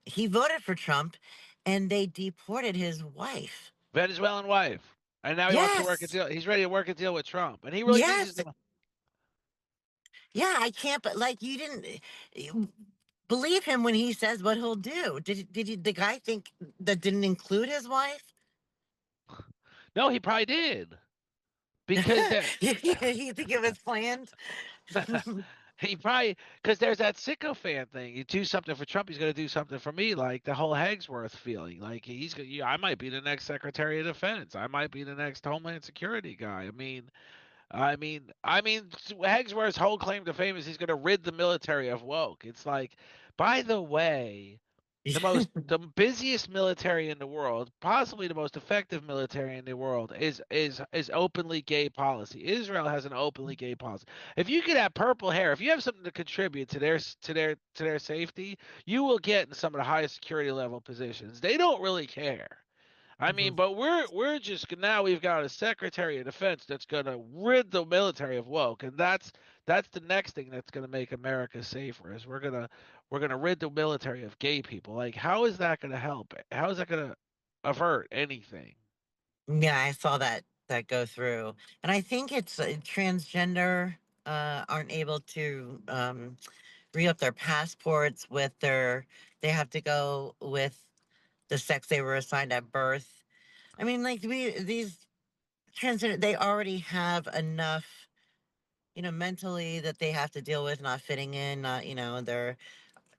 He voted for Trump, and they deported his wife. Venezuelan wife. And now he wants to work a Yes, deal. He's ready to work a deal with Trump. And he really thinks he's yes, going to. yeah. I can't. But like, you didn't believe him when he says what he'll do. The guy think that didn't include his wife? No, he probably did. Because there. You think it was planned? He probably, because there's that sycophant thing. You do something for Trump, he's going to do something for me, like the whole Hagsworth feeling. Like he's, yeah, I might be the next Secretary of Defense. I might be the next Homeland Security guy. I mean, Hagsworth's whole claim to fame is he's going to rid the military of woke. It's like, by the way, the busiest military in the world, possibly the most effective military in the world, is openly gay policy. Israel has an openly gay policy. If you could have purple hair, if you have something to contribute to their safety, you will get in some of the highest security level positions. They don't really care. I mean, Mhm. but we're just now we've got a Secretary of Defense that's going to rid the military of woke, and that's the next thing that's going to make America safer. Is we're gonna rid the military of gay people. Like, how is that going to help? How is that going to avert anything? Yeah, I saw that go through, and I think it's transgender aren't able to re up their passports with their. They have to go with the sex they were assigned at birth. I mean, like these transgender, they already have enough, mentally, that they have to deal with not fitting in, not they're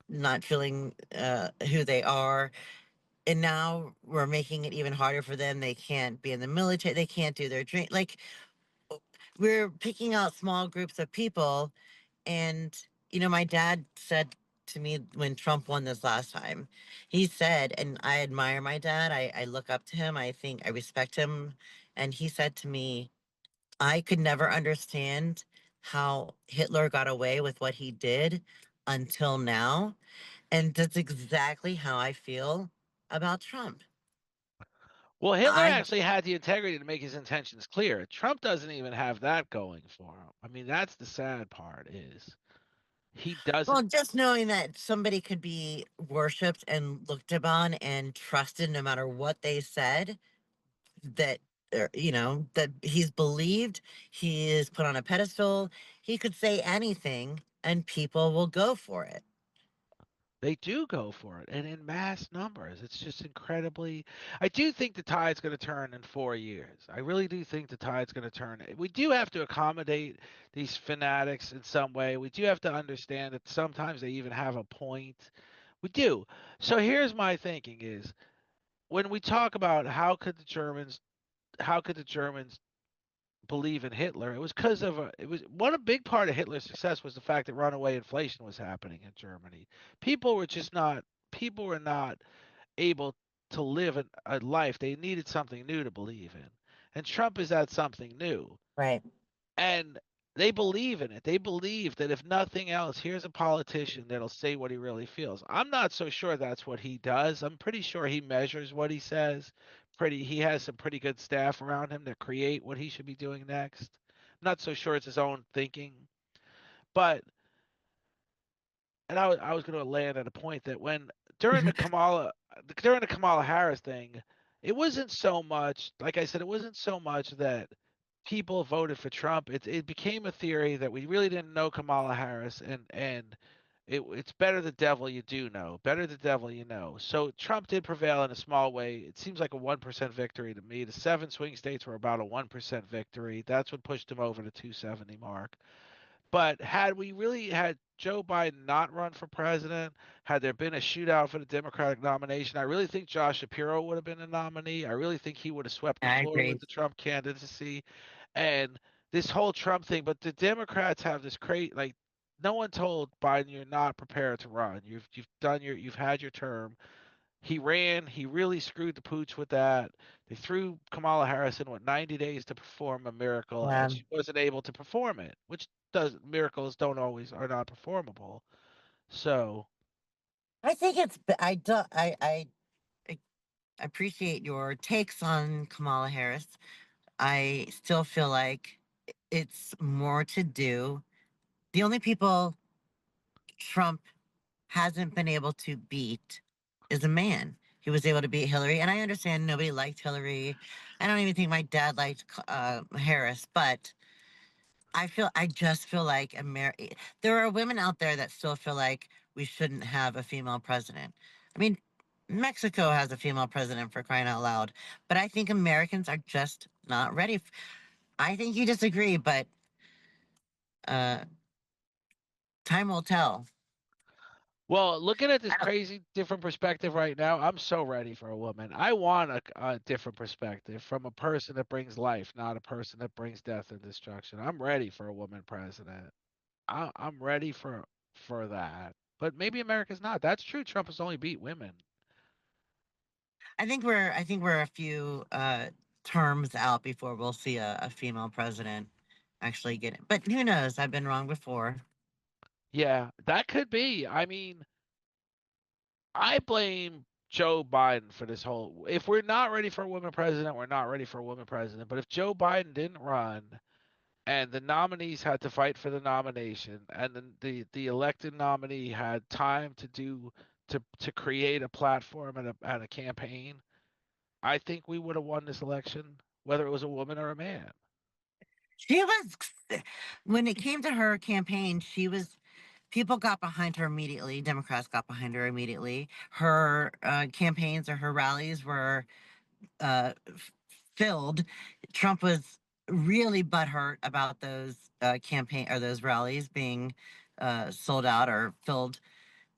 not feeling who they are, and now we're making it even harder for them. They can't be in the military. They can't do their dream. Like, we're picking out small groups of people. And my dad said to me when Trump won this last time, he said, and I admire my dad. I look up to him. I think I respect him. And he said to me, I could never understand how Hitler got away with what he did until now. And that's exactly how I feel about Trump. Well, Hitler I actually had the integrity to make his intentions clear. Trump doesn't even have that going for him. I mean, that's the sad part is he Well, doesn't. just knowing that somebody could be worshipped and looked upon and trusted no matter what they said, that that he's believed, he is put on a pedestal, he could say anything and people will go for it. They do go for it, and in mass numbers. It's just incredibly. I do think the tide's going to turn in 4 years. I really do think the tide's going to turn. We do have to accommodate these fanatics in some way. We do have to understand that sometimes they even have a point. We do. So here's my thinking: is when we talk about how could the Germans believe in Hitler, it was because of it was one a big part of Hitler's success was the fact that runaway inflation was happening in Germany. People were just not people were not able to live a life. They needed something new to believe in. And Trump is that something new. Right. And they believe in it. They believe that if nothing else, here's a politician that'll say what he really feels. I'm not so sure that's what he does. I'm pretty sure he measures what he says. He has some pretty good staff around him that create what he should be doing next. I'm not so sure it's his own thinking, but and I was going to land at a point that when during the Kamala Harris thing, it wasn't so much, like I said, it wasn't so much that people voted for Trump. It became a theory that we really didn't know Kamala Harris, and it's better the devil you do know, better the devil you know. So Trump did prevail in a small way. It seems like a 1% victory to me. The seven swing states were about a 1% victory. That's what pushed him over the 270 mark. But had we really had Joe Biden not run for president, had there been a shootout for the Democratic nomination, I really think Josh Shapiro would have been a nominee. I really think he would have swept the I floor with agree. the Trump candidacy. And this whole Trump thing, but the Democrats have this crazy, like, no one told Biden you're not prepared to run. You've had your term. He ran. He really screwed the pooch with that. They threw Kamala Harris in 90 days to perform a miracle, and Yeah. she wasn't able to perform it, which does miracles don't always are not performable. So I think I do, I appreciate your takes on Kamala Harris. I still feel like it's more to do. The only people Trump hasn't been able to beat is a man. He was able to beat Hillary, and I understand nobody liked Hillary. I don't even think my dad liked Harris, but I just feel like there are women out there that still feel like we shouldn't have a female president. I mean, Mexico has a female president for crying out loud, but I think Americans are just not ready. I think you disagree, but uh, time will tell. well, looking at this crazy different perspective right now, I'm so ready for a woman. I want a different perspective from a person that brings life, not a person that brings death and destruction. I'm ready for a woman president. I'm ready for that. But maybe America's not. That's true. Trump has only beat women. I think we're a few terms out before we'll see a female president actually get it. But who knows? I've been wrong before. Yeah, that could be. I mean, I blame Joe Biden for this whole. If we're not ready for a woman president, we're not ready for a woman president. But if Joe Biden didn't run and the nominees had to fight for the nomination and then the elected nominee had time to do to create a platform and a campaign, I think we would have won this election, whether it was a woman or a man. She was, when it came to her campaign, people got behind her immediately. Democrats got behind her immediately. Her campaigns or her rallies were filled. Trump was really butthurt about those campaign or those rallies being sold out or filled,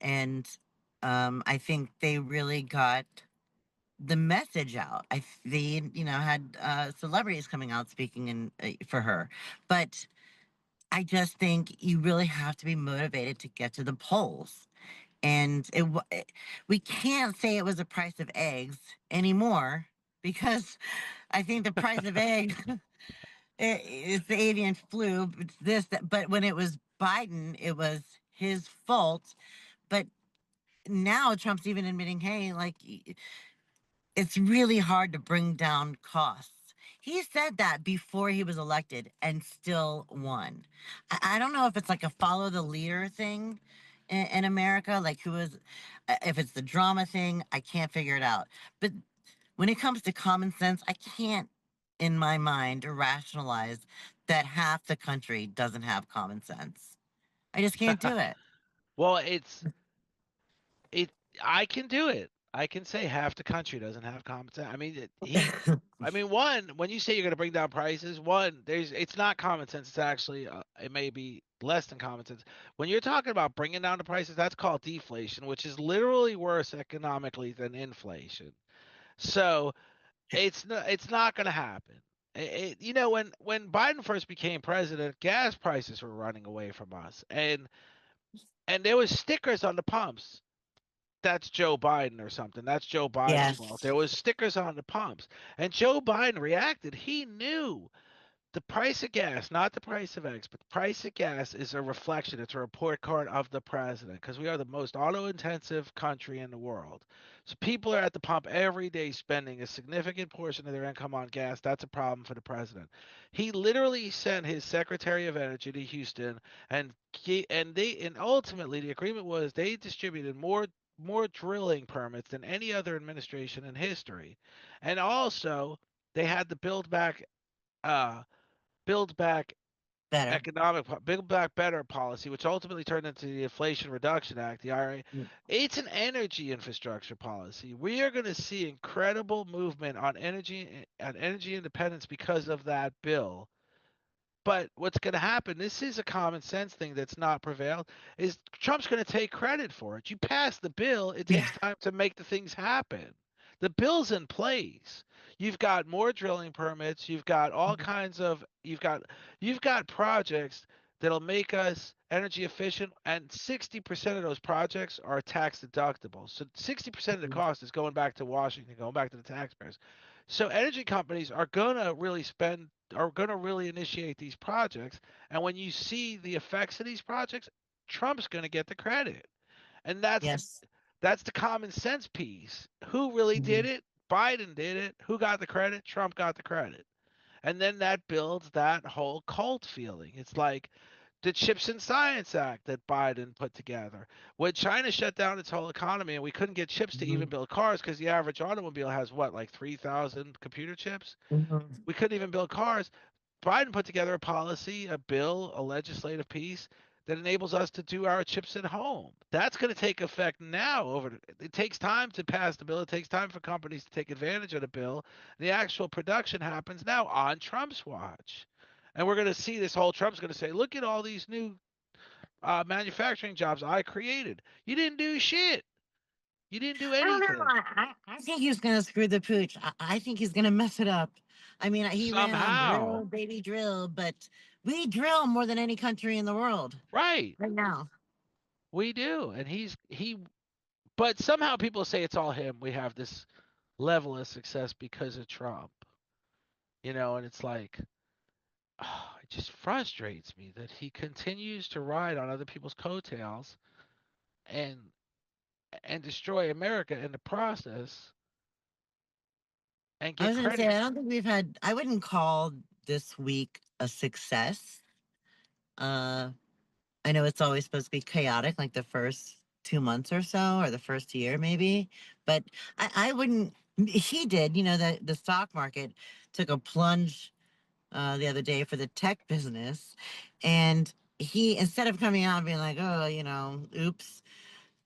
and I think they really got the message out. They had celebrities coming out speaking for her, but I just think you really have to be motivated to get to the polls. And we can't say it was the price of eggs anymore because I think the price of eggs it's the avian flu. It's this, that, but when it was Biden, it was his fault. But now Trump's even admitting, hey, like it's really hard to bring down costs. He said that before he was elected and still won. I don't know if it's like a follow the leader thing in America, like if it's the drama thing, I can't figure it out. But when it comes to common sense, I can't, in my mind, rationalize that half the country doesn't have common sense. I just can't do it. Well, it. I can do it. I can say half the country doesn't have common sense. I mean, I mean, one, when you say you're going to bring down prices, one, it's not common sense. It's actually, it may be less than common sense. When you're talking about bringing down the prices, that's called deflation, which is literally worse economically than inflation. So it's not going to happen. When Biden first became president, gas prices were running away from us, and there was stickers on the pumps. That's Joe Biden or something. That's Joe Biden's fault. Yes. There was stickers on the pumps, and Joe Biden reacted. He knew The price of gas, not the price of eggs, but the price of gas is a reflection. It's a report card of the president because we are the most auto intensive country in the world. So people are at the pump every day spending a significant portion of their income on gas. That's a problem for the president. He literally sent his Secretary of Energy to Houston and and ultimately the agreement was they distributed more drilling permits than any other administration in history. And also they had to uh build back Better. build back better policy, which ultimately turned into the Inflation Reduction Act, the IRA. Mm. It's an energy infrastructure policy. We are going to see incredible movement on energy independence because of that bill. But what's going to happen, this is a common sense thing that's not prevailed, is Trump's going to take credit for it. You pass the bill, it Yeah. takes time to make the things happen. The bill's in place. You've got more drilling permits, you've got all kinds of you've got projects that'll make us energy efficient, and 60% of those projects are tax deductible. So 60% of the Mhm. cost is going back to Washington, going back to the taxpayers. So energy companies are going to really initiate these projects. And when you see the effects of these projects, Trump's going to get the credit. And Yes. that's the common sense piece. Who really did Mhm. it? Biden did it. Who got the credit? Trump got the credit. And then that builds that whole cult feeling. It's like the Chips and Science Act that Biden put together. When China shut down its whole economy and we couldn't get chips to even Mhm. build cars because the average automobile has what, like 3,000 computer chips? Mhm. We couldn't even build cars. Biden put together a policy, a bill, a legislative piece that enables us to do our chips at home. That's going to take effect now. It takes time to pass the bill. It takes time for companies to take advantage of the bill. The actual production happens now on Trump's watch. And we're going to see this whole Trump's going to say, look at all these new manufacturing jobs I created. You didn't do shit. You didn't do I don't know. anything. I think he's gonna screw the pooch. I think he's gonna mess it up. I mean, he ran on Somehow. drill, baby, drill, but we drill more than any country in the world Right. right now. We do. And but somehow people say it's all him. We have this level of success because of Trump, and it's like, it just frustrates me that he continues to ride on other people's coattails and destroy America in the process and I get was gonna say, credit. I don't think we've had. I wouldn't call this week a success. Uh, I know it's always supposed to be chaotic, like the first 2 months or so, or the first year maybe. But I wouldn't. He did. The stock market took a plunge the other day for the tech business, and he, instead of coming out and being like, oh, oops,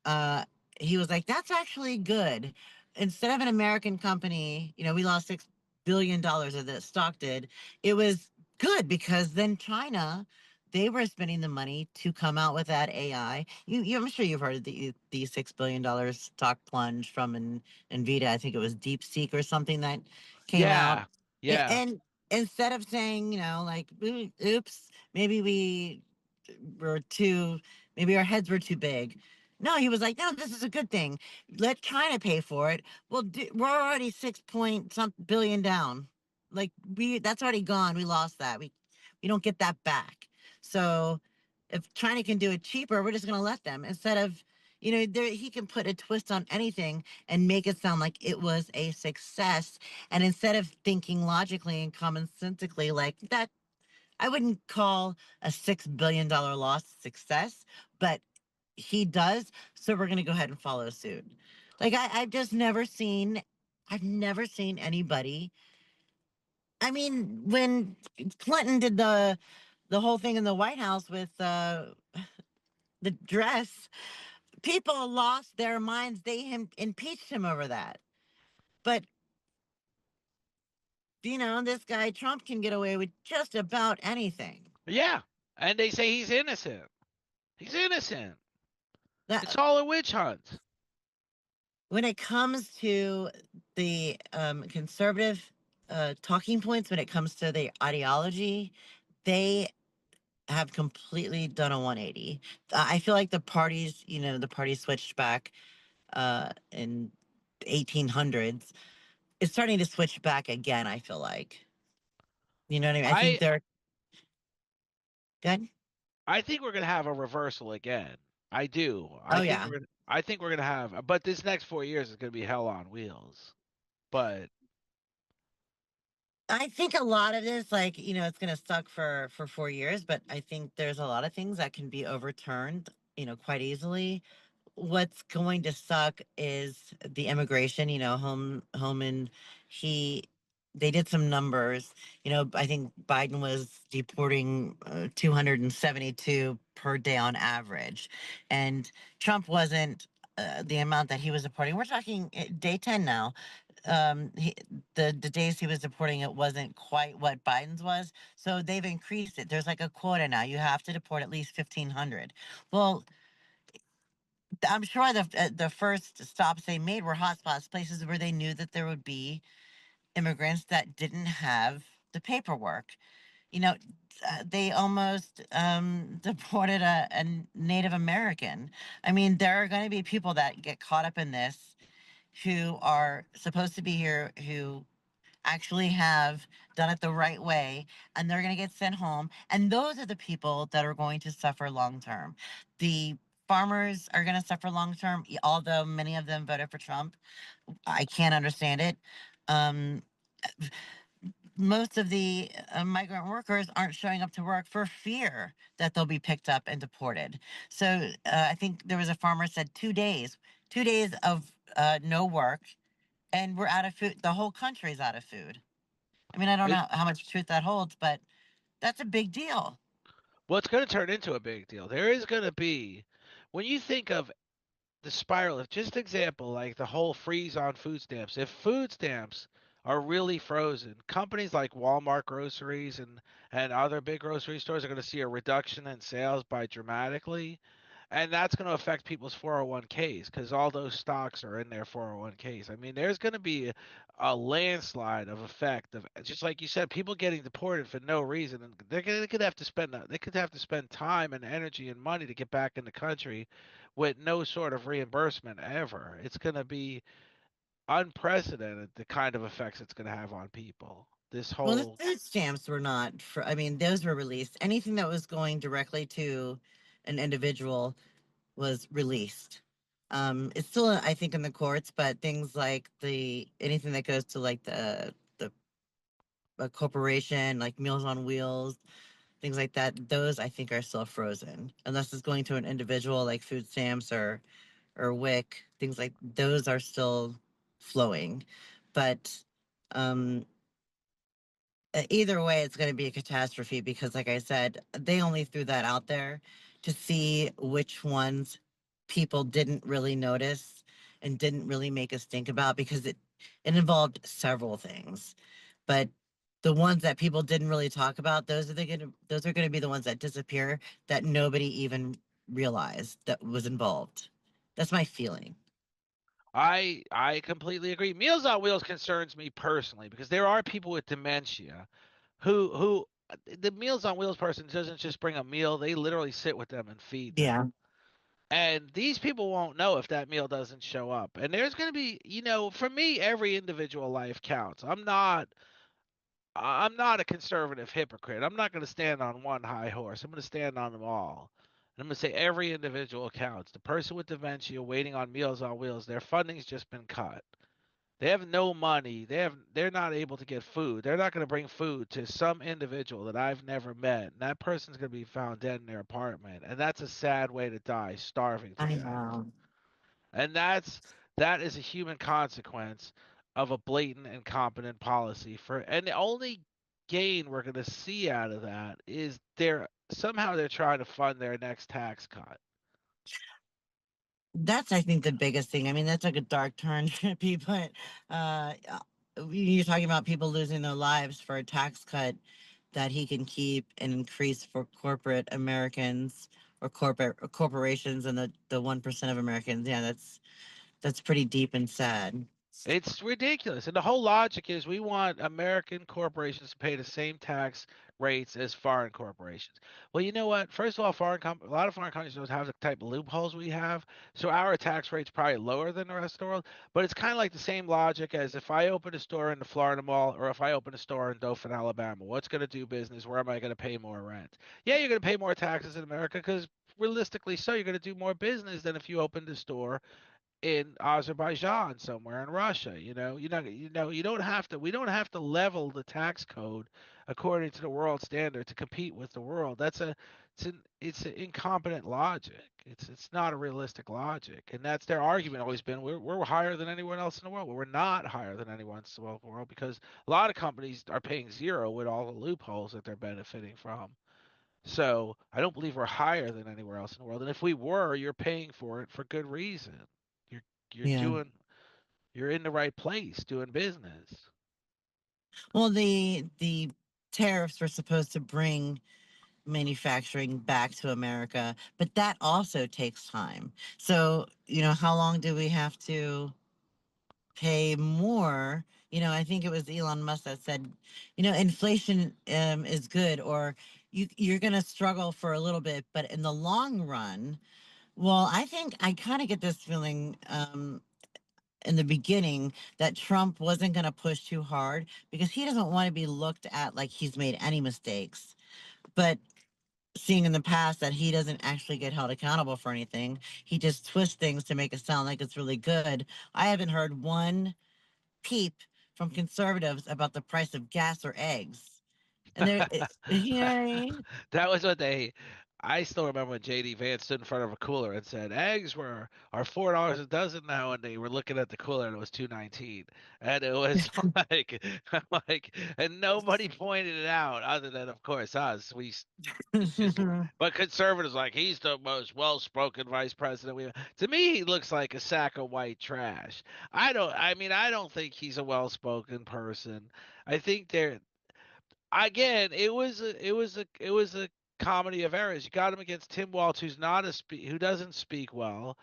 uh, he was like, that's actually good. Instead of an American company, we lost $6 billion of the stock did. It was good because then China, they were spending the money to come out with that AI. I'm sure you've heard of the $6 billion stock plunge from Nvidia. I think it was DeepSeek or something that came out. Yeah. Yeah. And instead of saying, like, oops, maybe were too, maybe our heads were too big. No, he was like, no, this is a good thing. Let China pay for it. Well, we're already 6 point some billion down. Like that's already gone. We lost that. We don't get that back. So if China can do it cheaper, we're just going to let them instead of, he can put a twist on anything and make it sound like it was a success. And instead of thinking logically and commonsensically like that, I wouldn't call a $6 billion loss a success, but he does. So we're gonna go ahead and follow suit. Like I've never seen anybody. I mean, when Clinton did the whole thing in the White House with the dress, people lost their minds. They impeached him over that. But this guy Trump can get away with just about anything. Yeah. And they say he's innocent. He's innocent. It's That all a witch hunt. when it comes to the conservative talking points, when it comes to the ideology, they have completely done a 180. I feel like the party switched back in 1800s. It's starting to switch back again, I feel like. You know what I mean? I think I they're good. I think we're gonna have a reversal again. I do. Oh yeah. I think we're gonna have, but this next 4 years is gonna be hell on wheels. But I think a lot of this, like, it's gonna suck for 4 years, but I think there's a lot of things that can be overturned, quite easily. What's going to suck is the immigration, Homan, he they did some numbers. I think Biden was deporting 272 per day on average, and Trump wasn't the amount that he was deporting. We're talking day 10 now. The days he was deporting, it wasn't quite what Biden's was, so they've increased it. There's like a quota now. You have to deport at least 1,500. Well, I'm sure the first stops they made were hotspots, places where they knew that there would be immigrants that didn't have the paperwork. You know, they almost deported a Native American. I mean, there are going to be people that get caught up in this who are supposed to be here, who actually have done it the right way, and they're going to get sent home. And those are the people that are going to suffer long term. The farmers are going to suffer long term, although many of them voted for Trump. I can't understand it. Um, Most of the migrant workers aren't showing up to work for fear that they'll be picked up and deported. So I think there was a farmer said 2 days, 2 days of no work, and we're out of food. The whole country's out of food. I mean, I don't it, know how much truth that holds, but that's a big deal. well, it's gonna turn into a big deal. There is gonna be, when you think of the spiral, if just example, like the whole freeze on food stamps, if food stamps are really frozen, companies like Walmart groceries and other big grocery stores are going to see a reduction in sales by dramatically, and that's going to affect people's 401ks because all those stocks are in their 401ks. I mean, there's going to be a landslide of effect of, just like you said, people getting deported for no reason, and they could have to spend time and energy and money to get back in the country with no sort of reimbursement ever. It's going to be unprecedented the kind of effects it's going to have on people. This Well, the whole food stamps were not for, I mean, those were released. Anything that was going directly to an individual was released. It's still, I think, in the courts, but things like anything that goes to like the a corporation, like Meals on Wheels, things like that, those I think are still frozen. Unless it's going to an individual like food stamps or WIC, things like those are still flowing. But um, either way, it's going to be a catastrophe because, like I said, they only threw that out there to see which ones people didn't really notice and didn't really make us think about because it involved several things. But the ones that people didn't really talk about, those are going to be the ones that disappear that nobody even realized that was involved. That's my feeling. I completely agree. Meals on Wheels concerns me personally because there are people with dementia who the Meals on Wheels person doesn't just bring a meal, they literally sit with them and feed them. Yeah. And these people won't know if that meal doesn't show up. And there's going to be, for me every individual life counts. I'm not a conservative hypocrite. I'm not going to stand on one high horse. I'm going to stand on them all. And I'm going to say every individual counts. The person with dementia waiting on Meals on Wheels, their funding's just been cut. They have no money. They're not able to get food. They're not going to bring food to some individual that I've never met. And that person's going to be found dead in their apartment. And that's a sad way to die, starving to I death. know. And that is a human consequence of a blatant incompetent policy for, and the only gain we're going to see out of that is they're trying to fund their next tax cut. That's, I think, the biggest thing. I mean, that's like a dark turn for people. Uh, you're talking about people losing their lives for a tax cut that he can keep and increase for corporate Americans or corporations and the 1% of Americans. Yeah, that's pretty deep and sad. It's ridiculous. And the whole logic is we want American corporations to pay the same tax rates as foreign corporations. Well, you know what? First of all, a lot of foreign countries don't have the type of loopholes we have, so our tax rate's probably lower than the rest of the world. But it's kind of like the same logic as if I open a store in the Florida Mall or if I open a store in Dothan, Alabama. What's going to do business? Where am I going to pay more rent? Yeah, you're going to pay more taxes in America because realistically, so you're going to do more business than if you opened a store in Azerbaijan somewhere in Russia. You don't have to. We don't have to level the tax code according to the world standard to compete with the world. It's an incompetent logic. It's not a realistic logic, and that's their argument always been. We're higher than anyone else in the world. Well, we're not higher than anyone else in the world because a lot of companies are paying zero with all the loopholes that they're benefiting from. So I don't believe we're higher than anywhere else in the world. And if we were, you're paying for it for good reason. You're you're Yeah. doing you're in the right place doing business. Well, the tariffs were supposed to bring manufacturing back to America, but that also takes time. So, how long do we have to pay more? I think it was Elon Musk that said, inflation is good, or you're going to struggle for a little bit, but in the long run, well, I think I kind of get this feeling in the beginning that Trump wasn't going to push too hard because he doesn't want to be looked at like he's made any mistakes. But seeing in the past that he doesn't actually get held accountable for anything, he just twists things to make it sound like it's really good. I haven't heard one peep from conservatives about the price of gas or eggs. And you know what I mean? That was what they. I still remember when JD Vance stood in front of a cooler and said eggs are $4 a dozen now, and they were looking at the cooler and it was 2.19, and it was like and nobody pointed it out other than of course us. We just but conservatives like he's the most well-spoken vice president we have. To me, he looks like a sack of white trash. I don't think he's a well-spoken person. I think they're again, it was a comedy of errors. You got him against Tim Walz, who's not who doesn't speak well,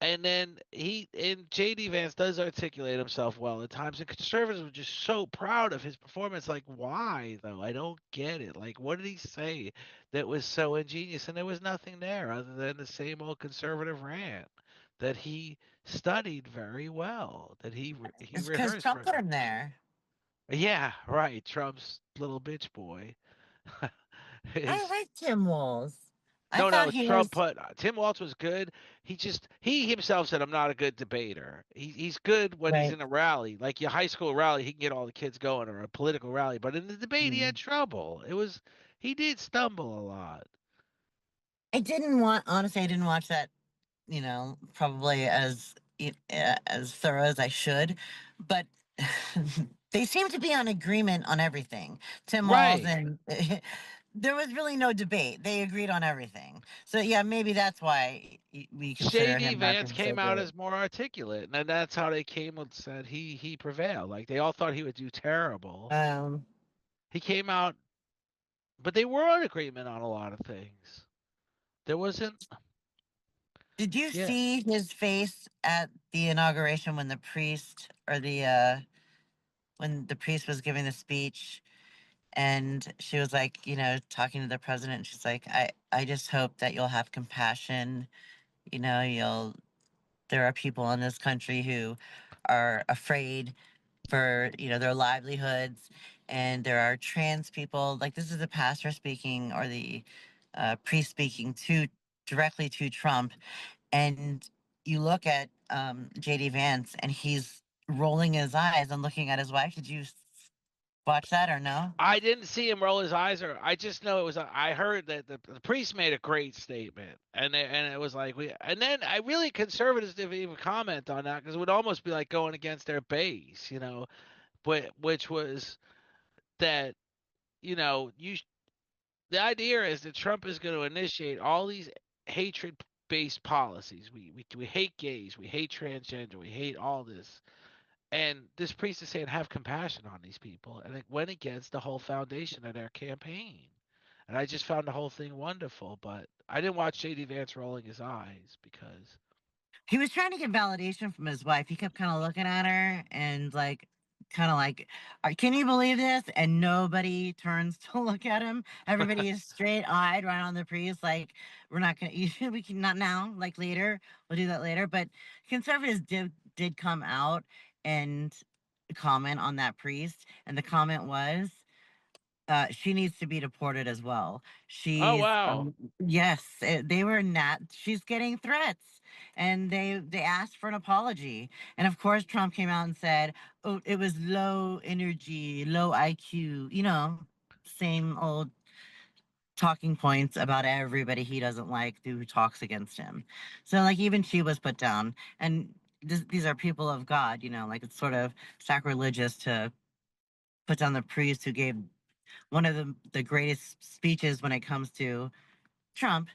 and then JD Vance does articulate himself well at times. And conservatives were just so proud of his performance. Like, why though? I don't get it. Like, what did he say that was so ingenious? And there was nothing there other than the same old conservative rant that he studied very well, that he It's because rehearsed Trump very put well. him there. Yeah, right. Trump's little bitch boy. I His like Tim Walz. I no, thought no. he Trump was put Tim Walz was good. He himself said I'm not a good debater. He's good when he's right. in a rally, like your high school rally. He can get all the kids going, or a political rally. But in the debate, he had Mm. trouble. He did stumble a lot. Honestly, I didn't watch that, probably as thorough as I should, but they seem to be on agreement on everything. Tim Walz Right. and there was really no debate. They agreed on everything. So yeah, maybe that's why we consider JD him not Vance being so came out great. as more articulate, and then that's how they came and said he prevailed. Like they all thought he would do terrible. Um, He came out, but they were in agreement on a lot of things. There wasn't. did you Yeah. see his face at the inauguration when the priest or the when the priest was giving the speech? And she was like, talking to the president, and she's like, I just hope that you'll have compassion. You'll there are people in this country who are afraid for, their livelihoods, and there are trans people. Like, this is the pastor speaking, or the priest speaking to directly to Trump. And you look at JD Vance, and he's rolling his eyes and looking at his wife. Did you watch that or no? I didn't see him roll his eyes, or I just know it was. I heard that the priest made a great statement, and it was like and then I really conservatives didn't even comment on that because it would almost be like going against their base, but which was that you know you the idea is that Trump is going to initiate all these hatred based policies. We hate gays, we hate transgender, we hate all this. And this priest is saying, have compassion on these people. And it went against the whole foundation of their campaign. And I just found the whole thing wonderful. But I didn't watch J.D. Vance rolling his eyes because. He was trying to get validation from his wife. He kept kind of looking at her and like, kind of like, can you believe this? And nobody turns to look at him. Everybody is straight eyed right on the priest. Like, we're not going to, we can not now, like later. We'll do that later. But conservatives did come out and comment on that priest. And the comment was, she needs to be deported as well. Oh She's wow. yes, they were not. She's getting threats, and they asked for an apology. And of course, Trump came out and said, "Oh, it was low energy, low IQ." You know, same old talking points about everybody he doesn't like who talks against him. So like even she was put down, and these are people of God. You know, like it's sort of sacrilegious to put down the priest who gave one of the greatest speeches when it comes to Trump,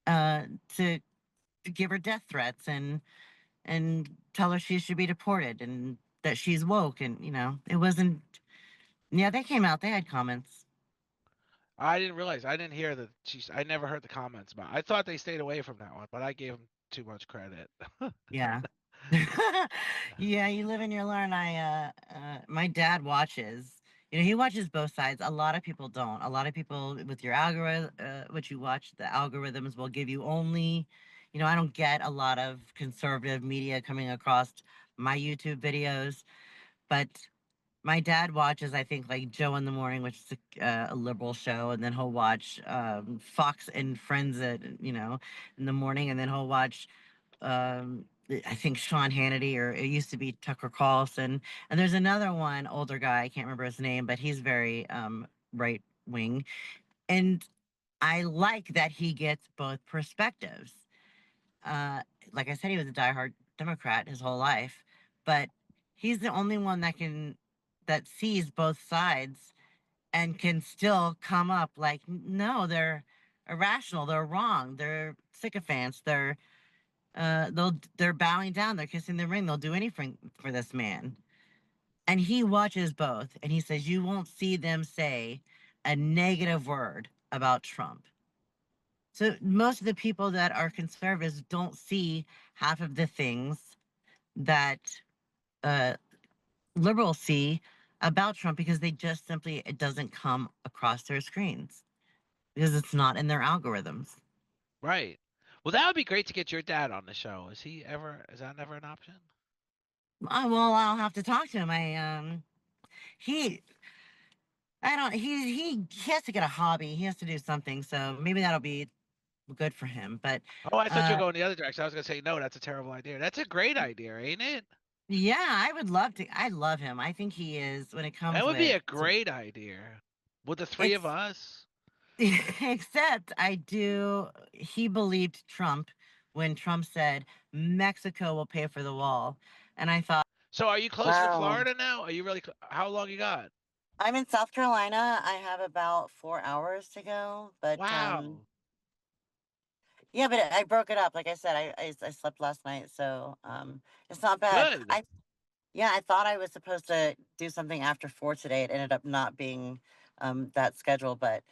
uh, to, to give her death threats and tell her she should be deported and that she's woke. And you know, it wasn't. Yeah, they came out. They had comments. I didn't realize. I didn't hear the. She's. I never heard the comments about. I thought they stayed away from that one, but I gave them too much credit. Yeah. Yeah, you live and you learn. My dad watches. You know, he watches both sides. A lot of people don't. A lot of people with your algorithm, what you watch, the algorithms will give you only. You know, I don't get a lot of conservative media coming across my YouTube videos, but my dad watches, I think, like Joe in the Morning, which is a liberal show, and then he'll watch Fox and Friends at in the morning, and then he'll watch I think Sean Hannity, or it used to be Tucker Carlson. And there's another one, older guy, I can't remember his name, but he's very right wing. And I like that he gets both perspectives. Uh, like I said, he was a diehard Democrat his whole life, but he's the only one that sees both sides and can still come up like, no, they're irrational, they're wrong, they're sycophants, they're bowing down, they're kissing the ring, they'll do anything for this man. And he watches both, and he says you won't see them say a negative word about Trump. So most of the people that are conservatives don't see half of the things that uh, liberals see about Trump because they just simply it doesn't come across their screens because it's not in their algorithms. Right. Well, that would be great to get your dad on the show. Is he ever? Is that never an option? Well, I'll have to talk to him. He I don't he has to get a hobby. He has to do something. So maybe that'll be good for him. But Oh, I thought you were uh going the other direction. I was gonna say no. That's a terrible idea. That's a great idea, ain't it? yeah, I would love to. I love him. I think he is when it That comes would be with a great idea. With the three of it's us. except I do he believed Trump when Trump said Mexico will pay for the wall. And I thought, So, are you closer to wow. Florida now? Are you really? How long you got? I'm in South Carolina. I have about 4 hours to go, but Wow. yeah, but I broke it up. Like I said, I slept last night, so it's not bad. Good. Yeah, I thought I was supposed to do something after 4 today. It ended up not being that schedule, but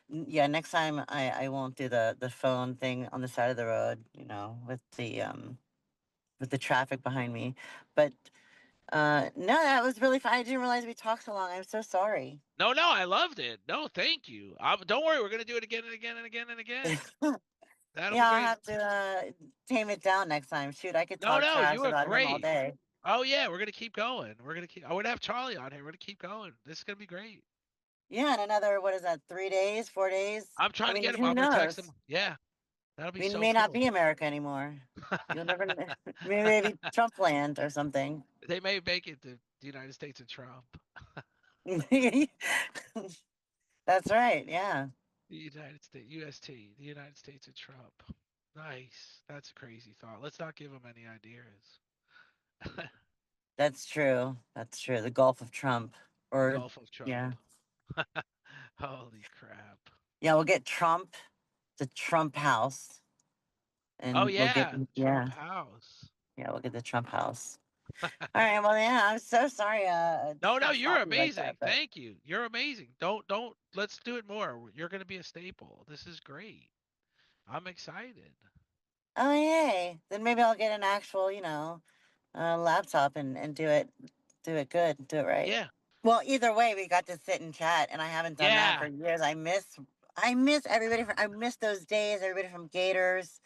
yeah, next time I won't do the phone thing on the side of the road, with the traffic behind me. But no, that was really fun. I didn't realize we talked so long. I'm so sorry. No, no, I loved it. No, thank you. Don't worry, we're gonna do it again and again and again and again. That'll be Yeah, I'll great. have to tame it down next time. Shoot, I could No, talk no, you trash are about him all great. day. Oh yeah, we're gonna keep going. We're gonna keep. I would have Charlie on here. We're gonna keep going. This is gonna be great. Yeah, in another, what is that, 3 days, 4 days? I'm I trying to mean, get him. who I'm gonna text him. knows? Yeah, that'll be We so may not cool. be America anymore. You'll never, maybe Trump land or something. They may make it to the United States of Trump. That's right. Yeah, The United States, UST, the United States of Trump. Nice. That's a crazy thought. Let's not give him any ideas. that's true. That's true. The Gulf of Trump. The Or, Gulf of yeah. Trump. Holy crap. Yeah, we'll get Trump, the Trump house, Oh and we'll get, yeah, Trump yeah, House. yeah, we'll get the Trump house. All right. Well, yeah, I'm so sorry No, no, to you're stop you like that, amazing. but Thank you. You're amazing. Don't. Let's do it more. You're gonna be a staple. This is great. I'm excited. Oh, yay. Then maybe I'll get an actual, laptop and do it good, do it right. Yeah. Well, either way, we got to sit and chat, and I haven't done that for Yeah. years. I miss everybody I miss those days. Everybody from Gators.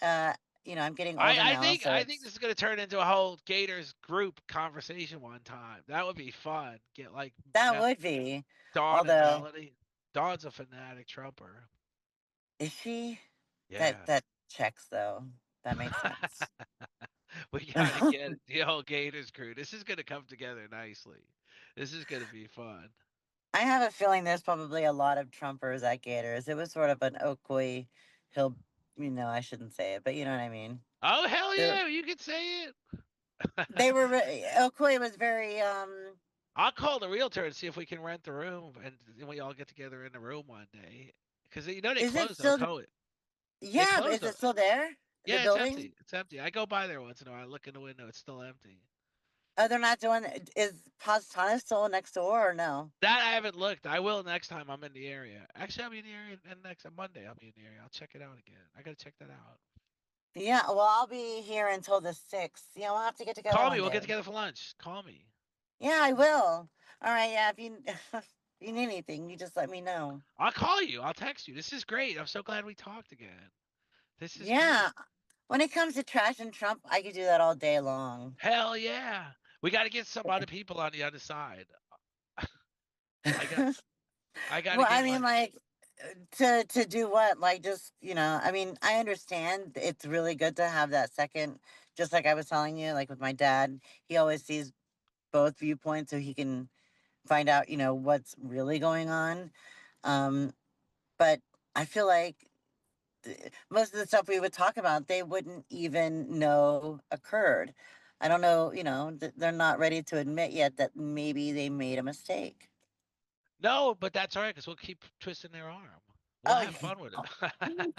Uh, I'm getting I, older I now, think so I think this is gonna turn into a whole Gators group conversation one time. That would be fun. Get like that would be. Dawn and Although, Melody. Dawn's a fanatic Trumper. is she? That Yeah. that checks though. That makes sense. We gotta get the whole Gators crew. This is gonna come together nicely. This is gonna be fun. I have a feeling there's probably a lot of Trumpers at Gators. It was sort of an Oakwood hill. I shouldn't say it, but you know what I mean. Oh hell They're, yeah, you can say it. they were Oakwood was very I'll call the realtor and see if we can rent the room, and then we all get together in the room one day. Cause they Is it closed still? Ocoee. They Yeah, but closed. is it still there? The Yeah, it's building? empty. It's empty. I go by there once in a while. I look in the window. It's still empty. Oh, they're not doing. Is Positano still next door or no? That I haven't looked. I will next time I'm in the area. Actually, I'll be in the area, and next Monday I'll be in the area. I'll check it out again. I gotta check that out. Yeah, well, I'll be here until the 6th. We'll have to get together Call me. one We'll get day. together for lunch. Call me. Yeah, I will. All right, yeah, if you if you need anything, you just let me know. I'll call you. I'll text you. This is great. I'm so glad we talked again. This is Yeah, great. when it comes to trash and Trump, I could do that all day long. Hell yeah. We got to get some other people on the other side. I got. I got to Well, I get mean, like. like, to do what? Like, just I mean, I understand it's really good to have that second. Just like I was telling you, like with my dad, he always sees both viewpoints, so he can find out, what's really going on. Um, but I feel like most of the stuff we would talk about, they wouldn't even know occurred. I don't know, they're not ready to admit yet that maybe they made a mistake. No, but that's all right because we'll keep twisting their arm. We'll Oh, have fun with it.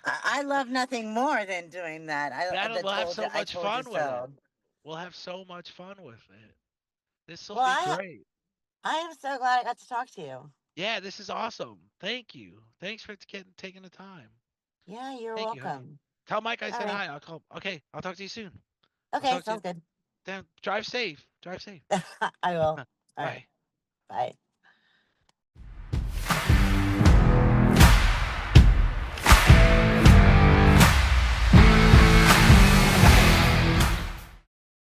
I love nothing more than doing that. We'll have so I much told you fun with it. so. We'll have so much fun with it. This will Well, be great. I am so glad I got to talk to you. Yeah, this is awesome. Thank you. Thanks for taking the time. Yeah, you're Thank you, honey. welcome. Tell Mike I All said right. hi. I'll call. Okay, I'll talk to you soon. I'll Okay, talk to you. sounds good. Then drive safe. Drive safe. I will. All right. Bye. Bye.